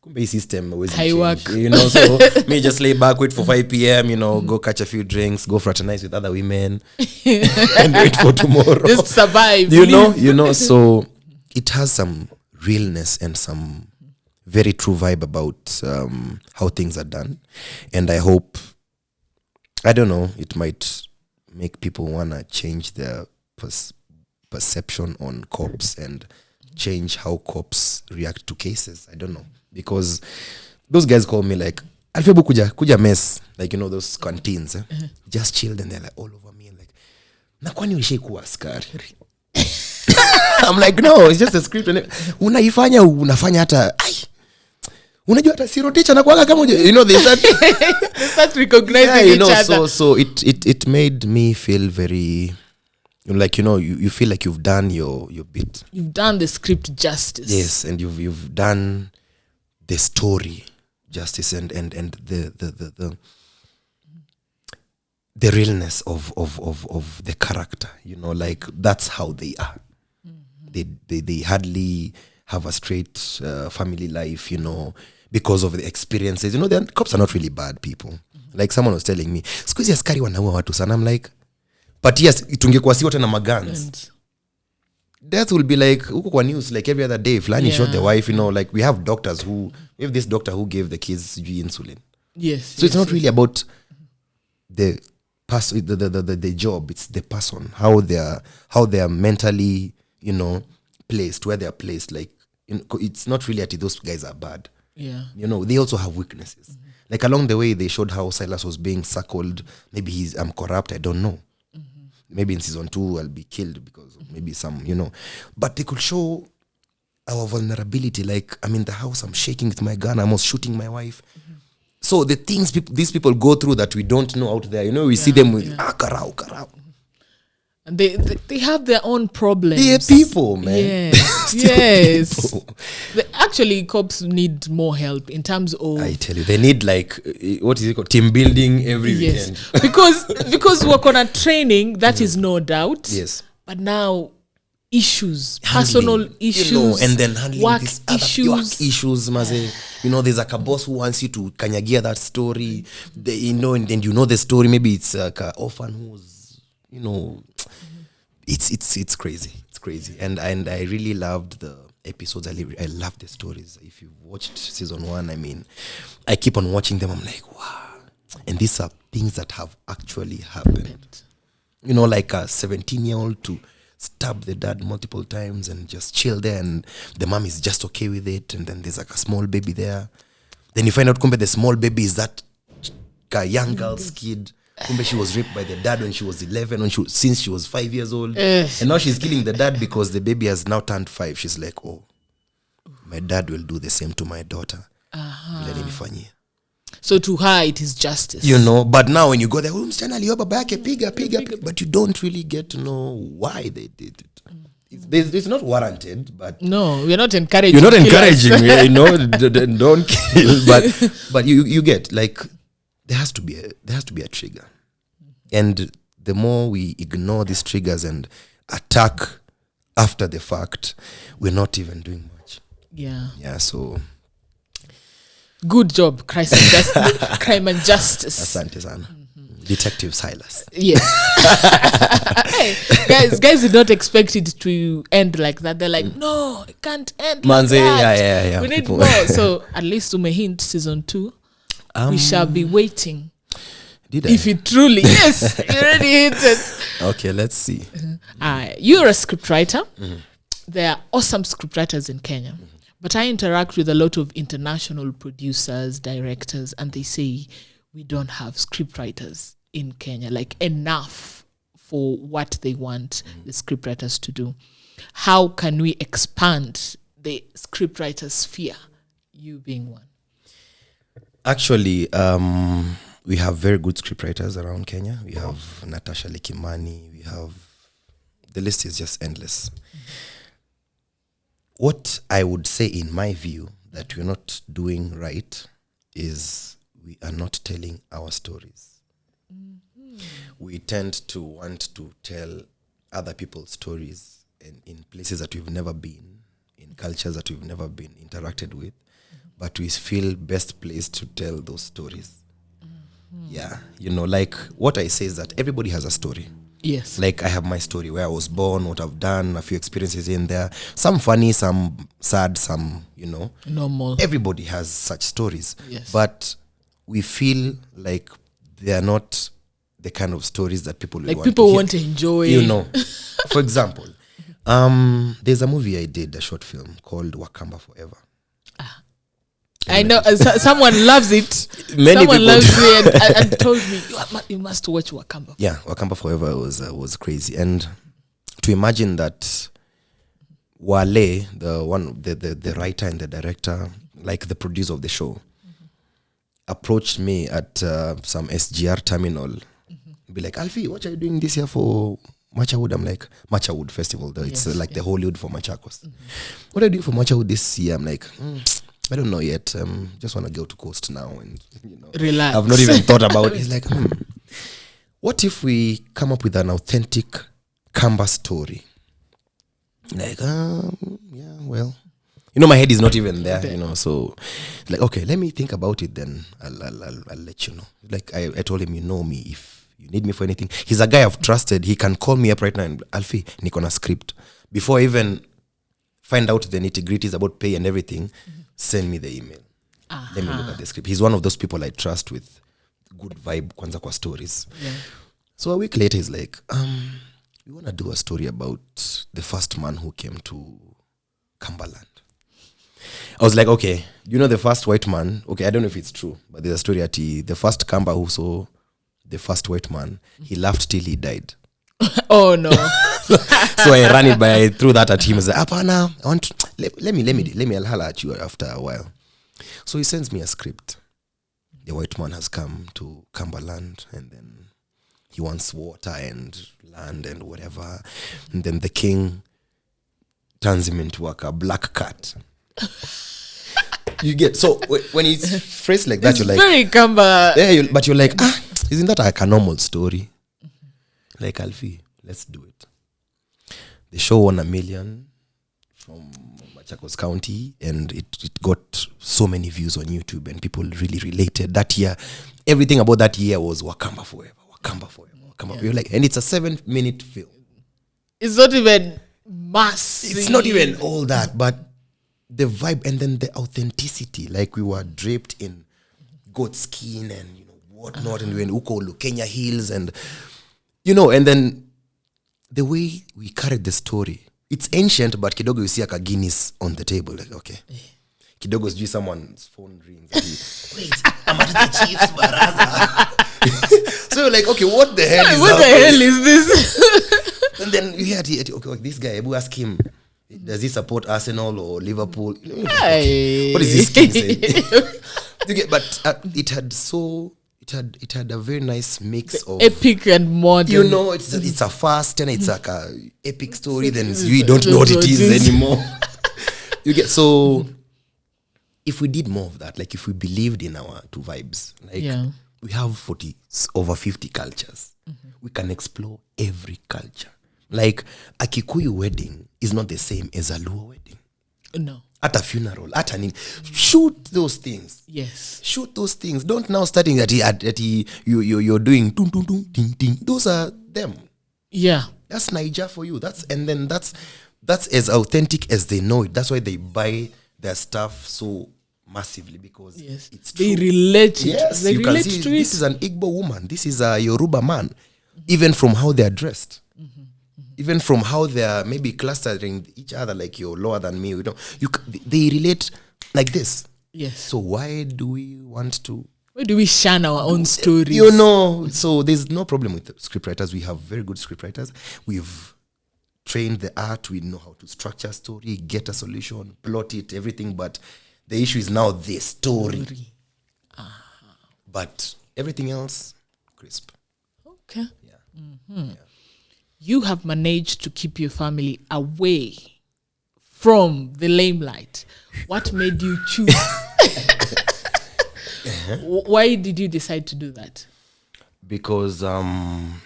kumbe system always change, so me just lay back, wait for 5 p.m, go catch a few drinks, go fraternize with other women and wait for tomorrow, just survive, so it has some realness and some very true vibe about how things are done. And I hope, I don't know, it might make people want to change their perception on cops and change how cops react to cases. I don't know, because those guys call me like, Alfie kuja mess, like, you know, those canteens, just chilled, and they're like all over me, and like, na kwani ulishaikuwa askari? I'm like, no, it's just a script. Unafanya hata, unajua hata zero teacher na kuaga kama, you know, they start recognizing each other. So it made me feel very, like, you know, you feel like you've done your bit. You've done the script justice. Yes, and you've done the story justice, and the realness of the character, you know, like that's how they are. They hardly have a straight family life, you know, because of the experiences. You know, the cops are not really bad people. Like someone was telling me, squeeze askari wanaua watu sana. I'm like, but yes, itungekuwa si wote na magans. Death will be like huko kwa news like every other day. Flani shot the wife, you know, like we have this doctor who gave the kids insulin. Yes. So it's not really about the the job. It's the person, how they are mentally, you know, placed, where they are placed. Like, you know, it's not really that those guys are bad. Yeah. You know, they also have weaknesses. Like along the way, they showed how Silas was being suckled. Maybe I'm corrupt. I don't know. Maybe in season 2 I'll be killed because of maybe some, you know. But they could show our vulnerability. Like, I'm in the house, I'm shaking with my gun, I'm almost shooting my wife. So the things these people go through that we don't know out there, you know, we see them with karao. And they have their own problems. They're people, man. Yes. Yes. People. Actually, cops need more help in terms of... I tell you, they need like, what is it called? Team building every weekend. because work on a training, that is no doubt. Yes. But now, issues, personal issues, you know, and then handling work these other issues. Issues, maze. You know, there's like a boss who wants you to kanyagia that story. You know, and then you know the story. Maybe it's like an orphan who's, you know, it's crazy. It's crazy. And I really loved the episodes. I love the stories. If you've watched season 1, I mean, I keep on watching them. I'm like, wow. And these are things that have actually happened. You know, like a 17-year-old to stab the dad multiple times and just chill there, and the mom is just okay with it, and then there's like a small baby there. Then you find out kumbe the small baby is that young girl's kid. Kumbe she was raped by the dad when she was 11, since she was 5 years old. And now she's killing the dad because the baby has now turned 5. She's like, oh, my dad will do the same to my daughter. So to her, it is justice. You know, but now when you go there, but you don't really get to know why they did it. It's not warranted, but... No, we're not encouraging. You're not encouraging, you know, don't kill. But you get, like... There has to be a trigger, and the more we ignore these triggers and attack after the fact, we're not even doing much. Yeah. So good job, crime and justice. Asante sana. Detective Silas. Yes. Hey, guys did not expect it to end like that. They're like, no, it can't end like that. Yeah. We need more. So at least to hint season 2. We shall be waiting. Did I? If it truly... Yes, you already hinted. Okay, let's see. You're a scriptwriter. There are awesome scriptwriters in Kenya. But I interact with a lot of international producers, directors, and they say we don't have scriptwriters in Kenya, like enough for what they want the scriptwriters to do. How can we expand the scriptwriter sphere, you being one? Actually, we have very good scriptwriters around Kenya. We have Natasha Likimani. We have... The list is just endless. What I would say, in my view, that we're not doing right is we are not telling our stories. We tend to want to tell other people's stories in places that we've never been, in cultures that we've never been interacted with. But we feel best placed to tell those stories. Yeah. You know, like what I say is that everybody has a story. Yes. Like I have my story, where I was born, what I've done, a few experiences in there. Some funny, some sad, some, you know. Normal. Everybody has such stories. Yes. But we feel like they are not the kind of stories that people like want to people hear. want to enjoy. You know. For example, there's a movie I did, a short film called Wakamba Forever. I know someone loves it. Many someone people loves do. me and told me you must watch Wakamba. Yeah, Wakamba Forever was crazy. And to imagine that Wale, the writer and the director, like the producer of the show, approached me at some SGR terminal. Be like, Alfie, what are you doing this year for Machawood? I'm like, Machawood Festival. Though. It's like the Hollywood for Machakos. What are you doing for Machawood this year? I'm like, I don't know yet. Just want to go to Coast now and Relax. I've not even thought about it. He's like, what if we come up with an authentic Kamba story? Like, yeah, well, my head is not even there, so like, okay, let me think about it, then I'll let you know. Like I told him, me, if you need me for anything. He's a guy I've trusted. He can call me up right now and Alfie, niko na script. Before I even find out the nitty-gritties about pay and everything, send me the email. Let me look at the script. He's one of those people I trust with good vibe kwanza kwa stories. Yeah. So a week later he's like, we want to do a story about the first man who came to Cumberland. I was like, okay, the first white man, okay, I don't know if it's true, but there's a story that the first Kamba who saw the first white man, he laughed till he died. Oh no. So I ran it I threw that at him. I said, Apana, I want let me I'll holler at you after a while. So he sends me a script. The white man has come to Cumberland and then he wants water and land and whatever. And then the king turns him into a black cat. You get, so when it's phrased like that, it's you're like, very Kamba. Yeah, but you're like, isn't that like a normal story? Like, Alfie, let's do it. The show won 1 million from Machakos County, and it got so many views on YouTube, and people really related. That year, everything about that year was Wakamba Forever, Wakamba Forever, Wakamba Forever. Like, and it's a 7-minute film. It's not even massive. It's not even all that, but the vibe and then the authenticity. Like, we were draped in goat skin and whatnot, and we were in Uko Kenya Hills, and and then the way we carried the story, it's ancient, but kidogo you see a Guinness on the table. Like, okay, kidogo sijui someone's phone rings. Wait, I'm at the Chiefs baraza. So you're like, okay, what the hell is this? And then you hear okay, this guy, Ebu ask him, does he support Arsenal or Liverpool? Okay, what is this king saying? But it had a very nice mix of epic and modern. It's a fast and it's like a epic story. Then you don't know what it is anymore. You get, so if we did more of that, like if we believed in our two vibes, like we have over 50 cultures, we can explore every culture. Like a Kikuyu wedding is not the same as a Luo wedding. No. At a funeral, at an shoot those things. Yes. Shoot those things. Don't now starting that you're doing ding, ding, ding. Those are them. Yeah. That's Niger for you. That's as authentic as they know it. That's why they buy their stuff so massively, because it's true. They relate it. Yes, they you relate can see to this it. is an Igbo woman. This is a Yoruba man. Even from how they are dressed. Even from how they are maybe clustering each other, like you're lower than me. They relate like this. Yes. So why do we want to? Why do we share our own stories? So there's no problem with the scriptwriters. We have very good scriptwriters. We've trained the art. We know how to structure a story, get a solution, plot it, everything. But the issue is now the story. But everything else, crisp. Okay. Yeah. Mm-hmm. Yeah. You have managed to keep your family away from the limelight. What made you choose? Why did you decide to do that? Because number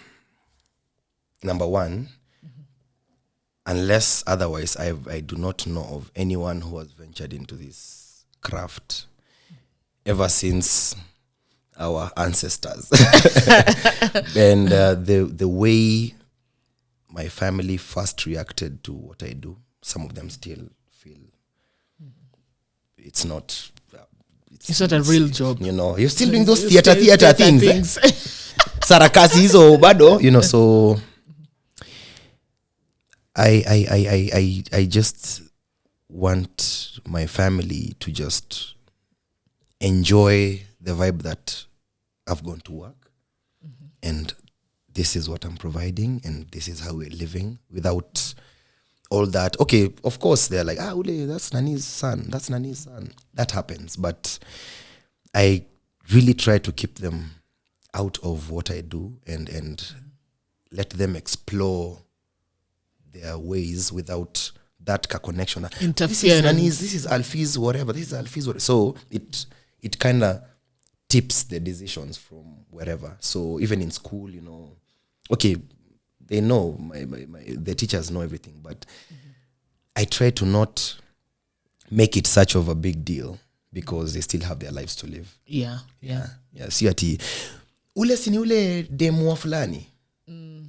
one, unless otherwise, I do not know of anyone who has ventured into this craft ever since our ancestors. And the way my family first reacted to what I do, some of them still feel it's not a real job. You're still doing those theater things. Sarakasi hizo bado, so I just want my family to just enjoy the vibe that I've gone to work, and this is what I'm providing, and this is how we're living, without all that. Okay, of course they're like, Ule, that's Nani's son, that happens, but I really try to keep them out of what I do, and let them explore their ways without that connection. Interference. This is Nani's, this is Alfie's, whatever. This is Alfie's, whatever. So it kind of tips the decisions from wherever. So even in school, okay, they know, the teachers know everything, but I try to not make it such of a big deal, because they still have their lives to live. Yeah. Si ati ule sini ule demu wa fulani.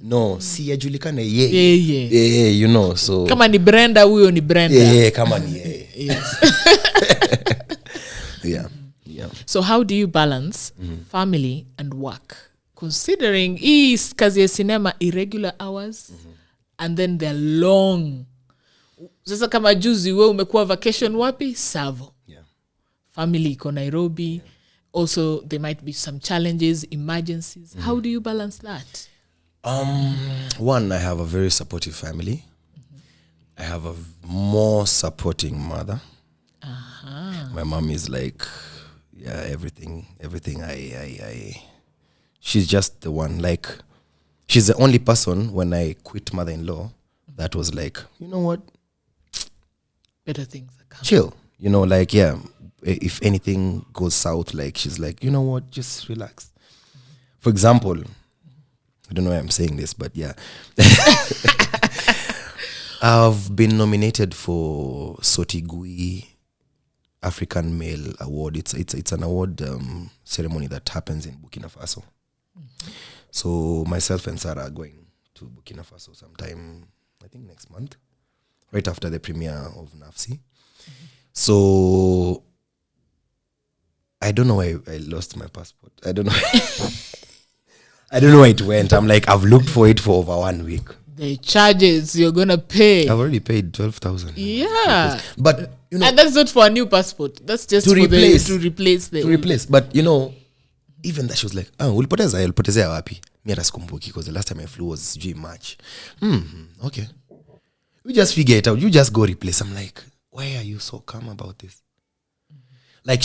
No, si yajulikane ye. So kama ni Brenda, huyo ni Brenda. Kama ni ye. Yes. Yeah. So how do you balance family and work, considering is kazi ya cinema irregular hours and then they're long? Sasa kama juzi wewe umekuwa vacation wapi? Savo. Yeah. Family iko Nairobi. Also there might be some challenges, emergencies. How do you balance that? One, I have a very supportive family. I have a more supporting mother. My mom is like, everything I she's just the one. Like, she's the only person when I quit mother-in-law that was like, you know what, Better things are coming. chill, like, if anything goes south, like, she's like, you know what, just relax. For example, I don't know why I'm saying this, but yeah. I've been nominated for Sotigui African Male Award. It's an award ceremony that happens in Burkina Faso. So myself and Sarah are going to Burkina Faso sometime, I think next month, right after the premiere of Nafsi. So I don't know why I lost my passport. I don't know. I don't know where it went. I'm like, I've looked for it for over 1 week. The charges you're gonna pay. I've already paid 12,000. Yeah. But and that's not for a new passport. That's just to replace the to replace. But even that, she was like, ulipotezea wapi? Mi hata sikumbuki, because the last time I flew was March. Okay. We just figure it out. You just go replace. I'm like, why are you so calm about this? Like,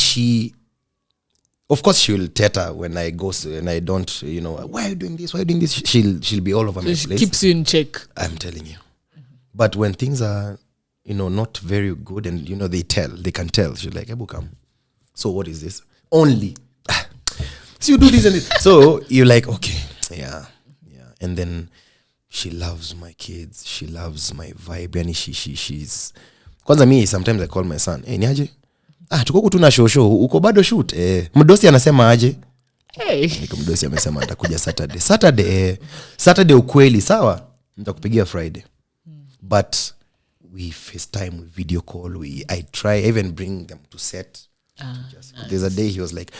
of course she will tetter when I go and I don't, why are you doing this? Why are you doing this? She'll be all over my she place. keeps you in check. I'm telling you. But when things are, not very good, and they can tell. She's like, Ebu, come. So what is this? Only. So you do this and this. So you're like, okay, yeah. And then she loves my kids. She loves my vibe. And she's. Kwanza me, sometimes I call my son, hey, niaje? Tuko kutuna show. Uko bado shoot? Mdosi anasema aje? Hey. Niko mdosi amesema atakuja Saturday ukweli, sawa? Nitakupigia Friday. But we FaceTime, we video call, I try even bring them to set. Nice. There's a day he was like,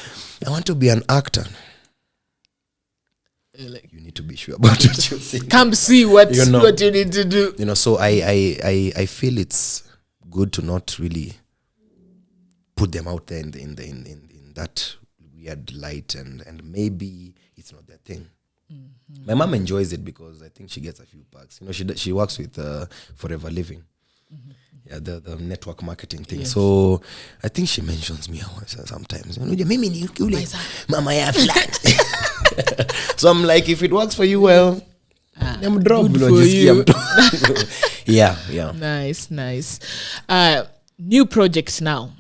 I want to be an actor. Like, you need to be sure about what you're saying. Come see what you need to do. So I feel it's good to not really put them out there in that weird light, and maybe it's not their thing. My mom enjoys it because I think she gets a few perks. She works with Forever Living. Yeah, the network marketing thing. Yes. So I think she mentions me sometimes. Mimi ni yule mama ya flat. So I'm like, if it works for you, well, I'm drop. Yeah. Nice. New projects now.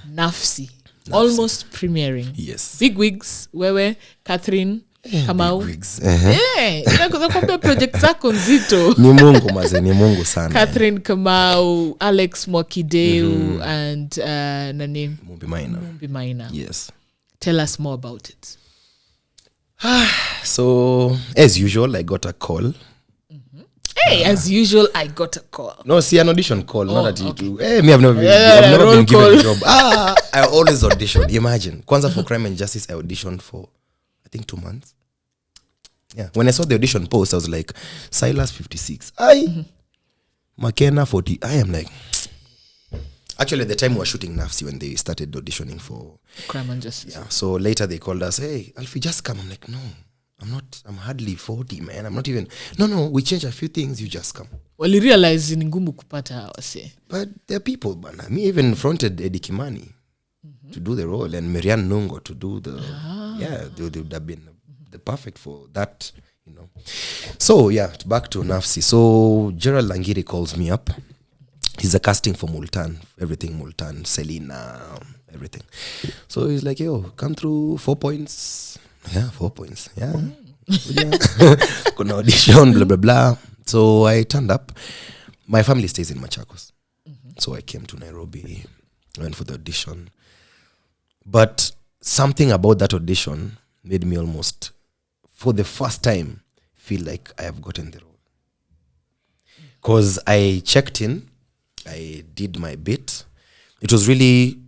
Nafsi. Almost premiering. Yes. Big wigs. Wewe, Catherine, Kamau. Big wigs. Nakwambia project zako nzito. Ni Mungu sana. Catherine Kamau, Alex Mwakideu, and nani? Mumbi Maina. Yes. Tell us more about it. So, as usual, I got a call. Hey, as usual, I got a call. No, see, an audition call. Not that you. Hey, me, I've never been given a job. I always audition. Imagine. Kwanza for Crime and Justice, I auditioned for, I think, 2 months. Yeah. When I saw the audition post, I was like, Silas 56. Makena 40. I am like, Actually, at the time we were shooting Nafsi when they started auditioning for Crime and Justice. Yeah. So later they called us, hey, Alfie, just come. I'm like, no, I'm hardly 40, man. I'm not even. No, we changed a few things. You just come. Well, you realize ni ngumu kupata wase. But there are people, man. Me even fronted Eddie Kimani to do the role and Marianne Nungo to do the. Yeah, they would have been the perfect for that, you know. So yeah, back to Nafsi. So Gerald Langiri calls me up. He's a casting for Multan, everything Multan, Selena, everything. So he's like, yo, come through 4 points. Yeah, 4 points. Yeah. Kuna audition, blah, blah, blah. So I turned up. My family stays in Machakos. So I came to Nairobi, went for the audition. But something about that audition made me almost, for the first time, feel like I have gotten the role. Because I checked in, I did my bit. It was really,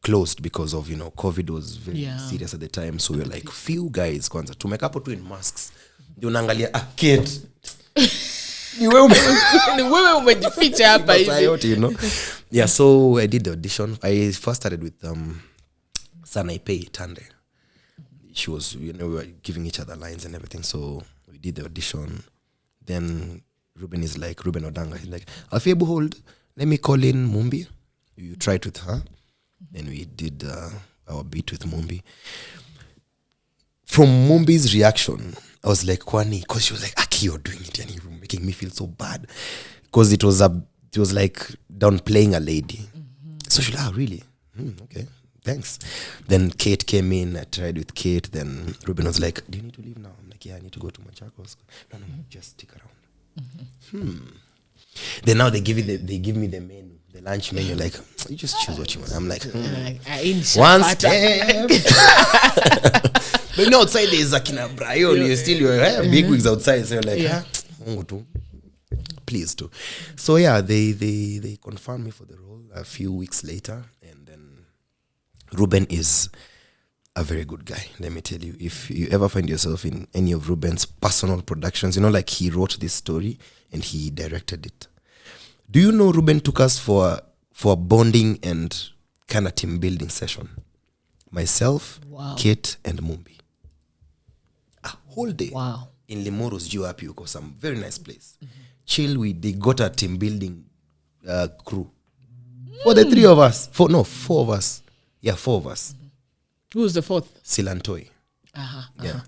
closed because of, COVID was very serious at the time. So we were like, few guys, kwanza. Tumekapo tu in masks. Ndio unaangalia, kid. Ni wewe umejificha hapa hivi. Yeah, so I did the audition. I first started with Sanaipei Tande. She was, we were giving each other lines and everything. So we did the audition. Then Ruben Odanga. He's like, Alfie, hold. Let me call in Mumbi. You try it with her. Then we did our beat with Mumbi. From Mumbi's reaction, I was like, Kwani, because she was like, Aki, you're doing it, and you're making me feel so bad. Because it was like downplaying a lady. So she was like, really? Okay, thanks. Then Kate came in. I tried with Kate. Then Ruben was like, do you need to leave now? I'm like, yeah, I need to go to Machakos. No, just stick around. Then now they give me the menu, the lunch menu. Like, you just choose what you want. I'm like, one step. But outside there's Akina Brian. You're still big wigs outside. So you're like, please do. So yeah, they confirmed me for the role a few weeks later, and then Ruben is a very good guy. Let me tell you, if you ever find yourself in any of Ruben's personal productions, like he wrote this story and he directed it. Do you know Ruben took us for a bonding and kind of team building session? Myself, Kate, and Mumbi. A whole day. Wow. In Limoro's Juapio, some very nice place. Chill, they got a team building crew. For the three of us. 4 of us. Yeah, 4 of us. Who was the 4th? Silantoi. Yeah.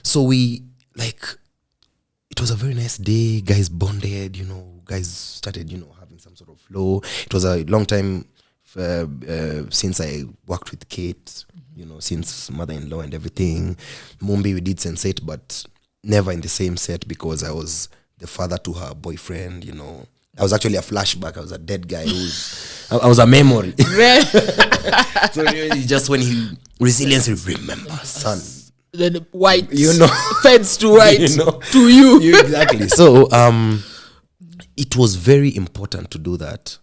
So we, it was a very nice day. Guys bonded, guys started, having some sort of flow. It was a long time since I worked with Kate, since mother-in-law and everything. Mumbi, we did Sensate, but never in the same set because I was the father to her boyfriend, I was actually a flashback. I was a dead guy. I was a memory. So just when resilience, remember, son. Then white, feds to white, to you. Exactly. So it was very important to do that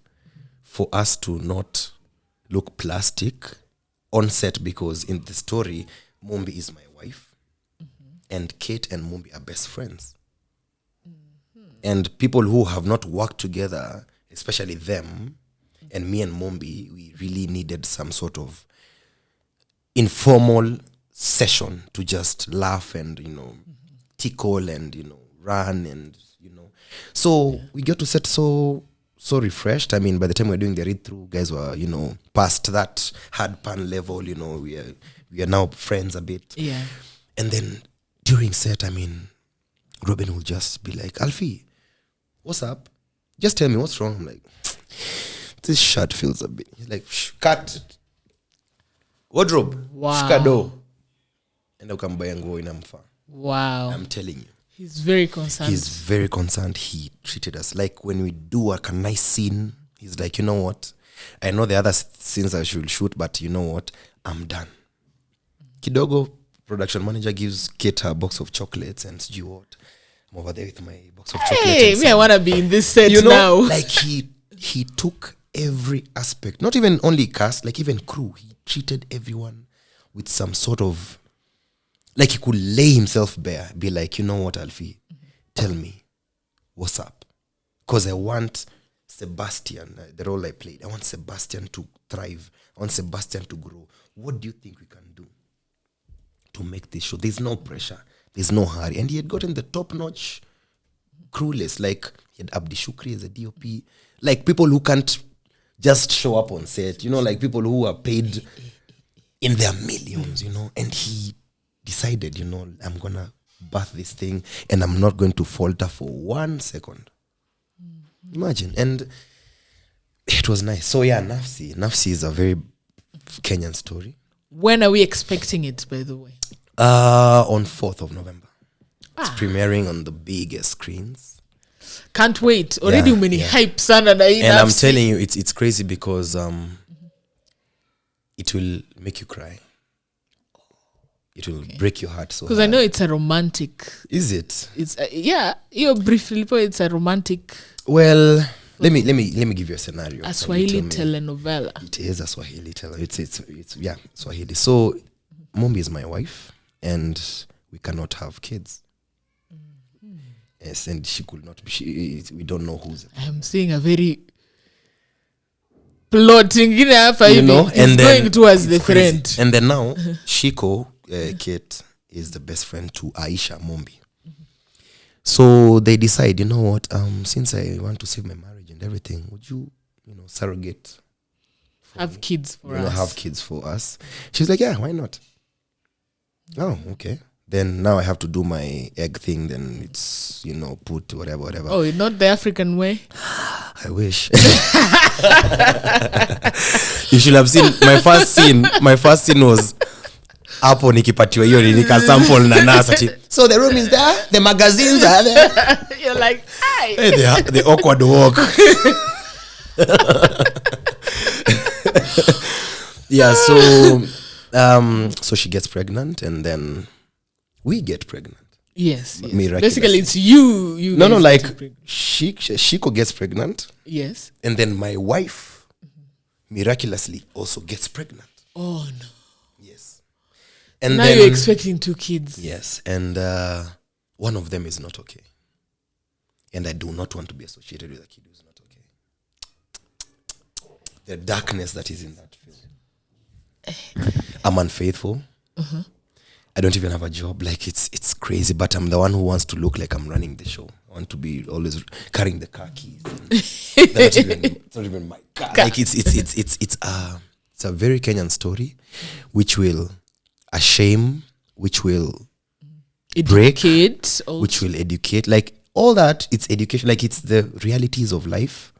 for us to not look plastic on set, because in the story, Mumbi is my wife, and Kate and Mumbi are best friends. And people who have not worked together, especially them, and me and Mumbi, we really needed some sort of informal session to just laugh and, tickle and, run and, So we got to set so refreshed. I mean, by the time we were doing the read-through, guys were, past that hard pan level, we are now friends a bit. Yeah. And then during set, Ruben will just be like, Alfie, what's up? Just tell me what's wrong. I'm like, this shirt feels a bit. He's like, cut. Wardrobe. Wow. Shikado. And I come buy and go in Amfa. Wow. I'm telling you. He's very concerned. He treated us like when we do a nice scene, he's like, you know what? I know the other scenes I should shoot, but you know what? I'm done. Kidogo, production manager, gives Kate her box of chocolates and you what? I'm over there with my box of chocolates. Hey, me, I want to be in this set now. Like he took every aspect, not even only cast, like even crew. He treated everyone with some sort of, like he could lay himself bare, be like, you know what, Alfie, tell me, what's up? Because I want Sebastian, the role I played. I want Sebastian to thrive. I want Sebastian to grow. What do you think we can do to make this show? There's no pressure. There's no hurry. And he had gotten the top-notch crew list. Like, he had Abdi Shukri as a DOP. Like, people who can't just show up on set. You know, like people who are paid in their millions, you know. And he decided, you know, I'm going to birth this thing and I'm not going to falter for 1 second. Imagine. And it was nice. So yeah, Nafsi is a very Kenyan story. When are we expecting it, by the way? On 4th of November. It's premiering on the biggest screens. Can't wait. Already many hype sana na hii And I'm Nafsi. telling you, it's crazy because it will make you cry. It will break your heart so Because I know it's a romantic. Is it? It's you briefly put it's a romantic. Well, let me give you a scenario. A Swahili telenovela. It is a Swahili telenovela. It's Swahili. So, Mombi is my wife, and we cannot have kids. Yes, and she could not. We don't know who's. I'm seeing a very plotting in You know, and then going towards the crazy. friend. And then now, Shiko, Kate, is the best friend to Aisha Mombi. So they decide, you know what? Since I want to save my marriage and everything, would you surrogate? Have kids for us. us. Have kids for us. She's like, yeah, why not? Oh, okay. Then now I have to do my egg thing. Then it's put whatever. Oh, not the African way. I wish. You should have seen my first scene. My first scene was hapo nikipatiwa hiyo nika sample na nasa. So the room is there, the magazines are there. You're like, hi. Hey, the awkward walk. Yeah, so she gets pregnant and then we get pregnant. Yes. Miraculously. Basically, it's you. No, like Shiko gets pregnant. Yes. And then my wife miraculously also gets pregnant. Oh no. Yes. And now then you're expecting 2 kids. Yes, and one of them is not okay. And I do not want to be associated with a kid who's not okay. The darkness that is in that film. I'm unfaithful. I don't even have a job. Like it's crazy, but I'm the one who wants to look like I'm running the show. I want to be always carrying the car keys. It's not even my car. Like it's a very Kenyan story, which will shame, which will Educate. break, which will educate. Like all that, it's education. Like it's the realities of life.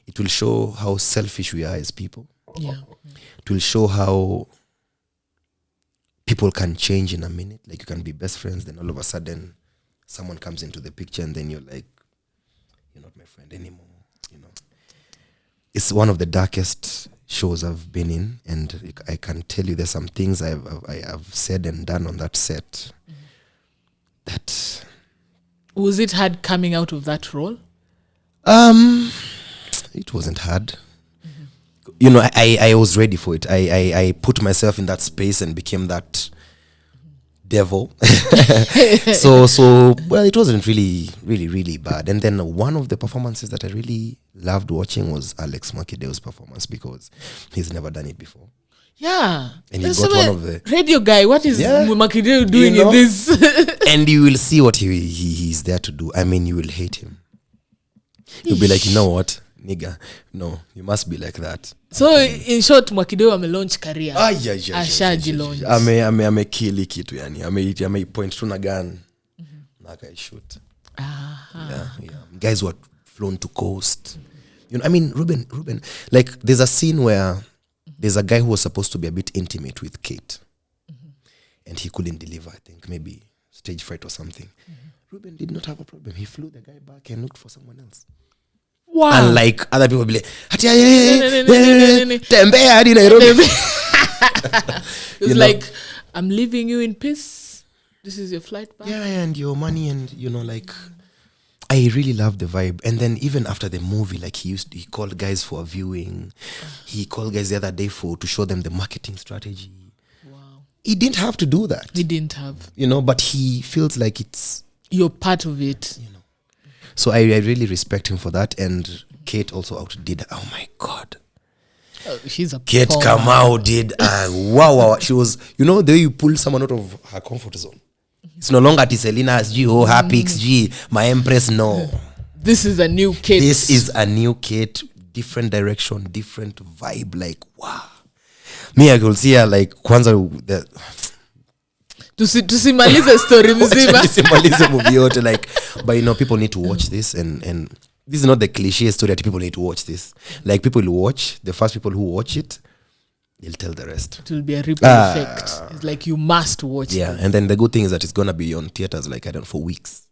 It will show how selfish we are as people. Yeah. It will show how people can change in a minute. Like you can be best friends, then all of a sudden someone comes into the picture and then you're like, you're not my friend anymore. It's one of the darkest shows I've been in, and I can tell you there's some things I have said and done on that set. That was it hard coming out of that role? It wasn't hard. I was ready for it. I put myself in that space and became that devil. so well, it wasn't really bad. And then one of the performances that I really loved watching was Alex Makideo's performance, because he's never done it before. Yeah. And he got one of the radio guy. What is Makideo doing in this? And you will see what he's there to do. I mean, you will hate him. You'll be like, you know what, nigga, no, you must be like that. So in short, Makideo amelaunch career. Ashaji launch. Amekili kitu yani. Point tu na gun. Na shoot. Yeah. Guys who are flown to coast. I mean, Ruben, like there's a scene where there's a guy who was supposed to be a bit intimate with Kate. And he couldn't deliver, I think, maybe stage fright or something. Ruben did not have a problem. He flew the guy back and looked for someone else. Wow. And like other people be like, tembea hadi Nairobi. It's like, I'm leaving you in peace. This is your flight back. Yeah, and your money, and like I really love the vibe. And then even after the movie, like he called guys for a viewing. He called guys the other day to show them the marketing strategy. Wow. He didn't have to do that. He didn't have. But he feels like it's you're part of it. So I really respect him for that. And Kate also outdid. Oh my God. She's a Kate Kamau did. Wow. She was, the way you pull someone out of her comfort zone. It's no longer Selena G, her pics G, my empress. No. This is a new Kate. This is a new Kate. Different direction, different vibe. Like, wow. Me, I could see her like, kwanza, tusimalize story mzima. Tusimalize movie yote, like, but people need to watch this, and this is not the cliche story that people need to watch this. Like, people will watch, the first people who watch it, they'll tell the rest. It will be a ripple effect. It's like you must watch it. Yeah, and then the good thing is that it's gonna be on theaters, like, I don't know, for weeks.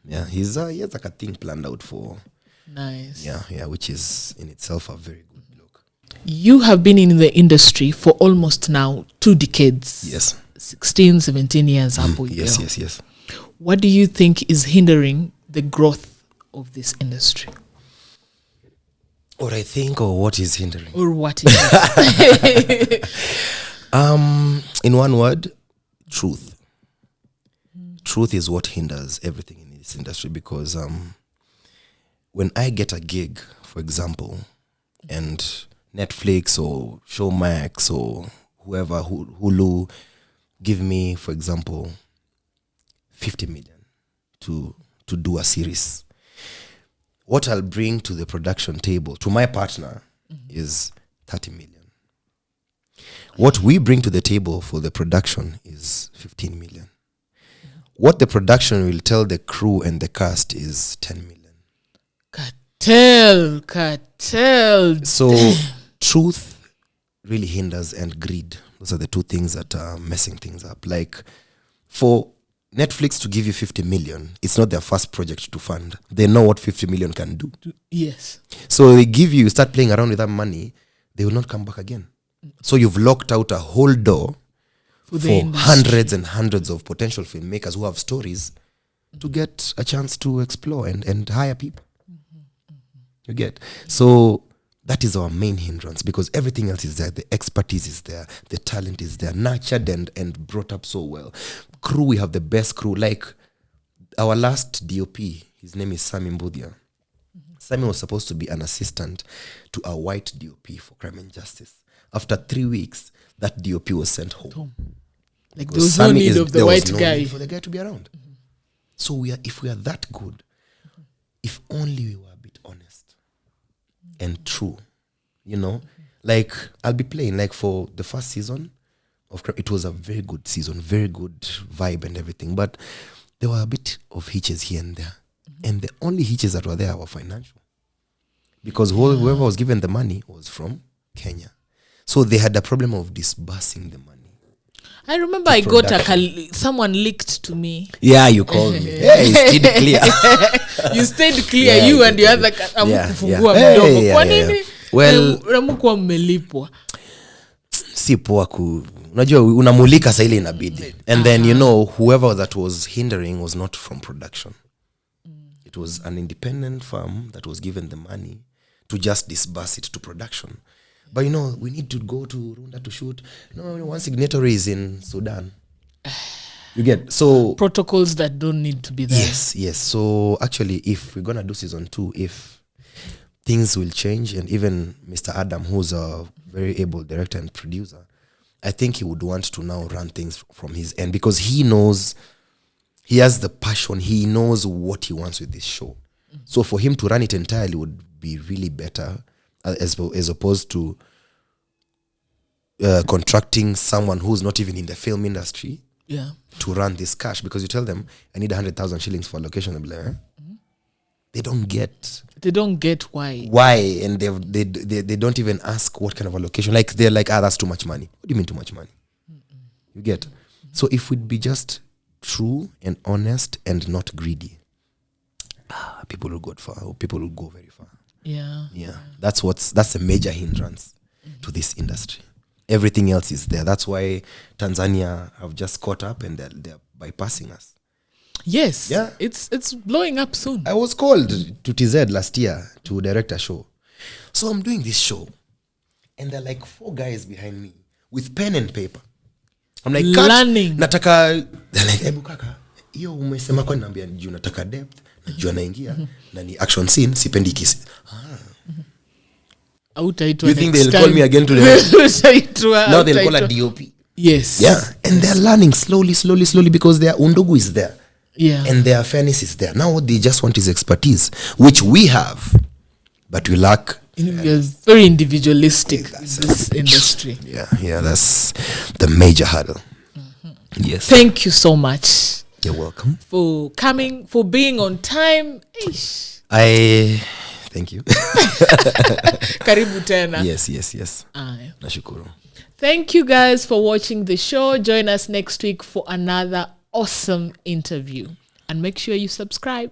Yeah, he has like a thing planned out for. Nice. Yeah, which is in itself a very good look. You have been in the industry for almost now 2 decades. Yes. 16, 17 years. Yes. What do you think is hindering the growth of this industry? What I think, or what is hindering? Or what is it? In one word, truth. Truth is what hinders everything in this industry, because when I get a gig, for example, and Netflix or Showmax or whoever, Hulu, give me, for example, 50 million to do a series, what I'll bring to the production table, to my partner, is 30 million. What we bring to the table for the production is 15 million. What the production will tell the crew and the cast is 10 million. Cartel. So truth really hinders, and greed. Those are the two things that are messing things up. Like, for Netflix to give you 50 million, it's not their first project to fund. They know what 50 million can do. Yes. So they give you, start playing around with that money, they will not come back again. So you've locked out a whole door for hundreds and hundreds of potential filmmakers who have stories to get a chance to explore and hire people. You get? So that is our main hindrance, because everything else is there. The expertise is there. The talent is there. Nurtured and brought up so well. Crew, we have the best crew. Like, our last DOP, his name is Sami Mbudia. Sami was supposed to be an assistant to a white DOP for Crime and Justice. After 3 weeks, that DOP was sent home. Like, there was no need of the white guy. Need for the guy to be around. So if we are that good, if only we were a bit honest and true, like, I'll be playing, like, for the first season of Crime, it was a very good season, very good vibe and everything, but there were a bit of hitches here and there, and the only hitches that were there were financial, because whoever was given the money was from Kenya, so they had a problem of disbursing the money. I remember I got someone leaked to me. Yeah, you called me. Yeah, you stayed clear. You stayed clear, you and the other. Amukufungua mdomo. Kwa nini? Well, unamukuwa mmelipwa. Si poa unajua unamulika saa ile inabidi. And then whoever that was hindering was not from production. It was an independent firm that was given the money to just disburse it to production. But we need to go to Runda to shoot. No, one signatory is in Sudan. You get? So protocols that don't need to be there. Yes. So actually, if we're gonna do season 2, if things will change, and even Mr. Adam, who's a very able director and producer, I think he would want to now run things from his end, because he knows, he has the passion, he knows what he wants with this show. So for him to run it entirely would be really better, as opposed to contracting someone who's not even in the film industry to run this cash, because you tell them, I need 100,000 shillings for a location. They'll be like, They don't get why, and they don't even ask what kind of a location. Like, they're like, that's too much money. What do you mean too much money? You get? So if we'd be just true and honest and not greedy, people will go far. People will go very far. Yeah. That's a major hindrance to this industry. Everything else is there. That's why Tanzania have just caught up, and they're bypassing us. Yes. Yeah. It's blowing up soon. I was called to TZ last year to direct a show. So I'm doing this show, and there are like 4 guys behind me with pen and paper. I'm like, learning. Nataka, they're like, Ebu kaka, hiyo umesema kwa naambia juu nataka depth, najua naingia na ni action scene sipendi kisi. You think they'll call me again today? Now they'll call a DOP. Yes. Yeah, and they're learning slowly because their undugu is there. Yeah. And their fairness is there. Now what they just want is expertise, which we have, but we lack. We're very individualistic in this industry. Yeah, that's the major hurdle. Yes. Thank you so much. You're welcome. For coming, for being on time. Thank you. Karibu tena. Yes. Aye. Nashukuru. Thank you guys for watching the show. Join us next week for another awesome interview. And make sure you subscribe.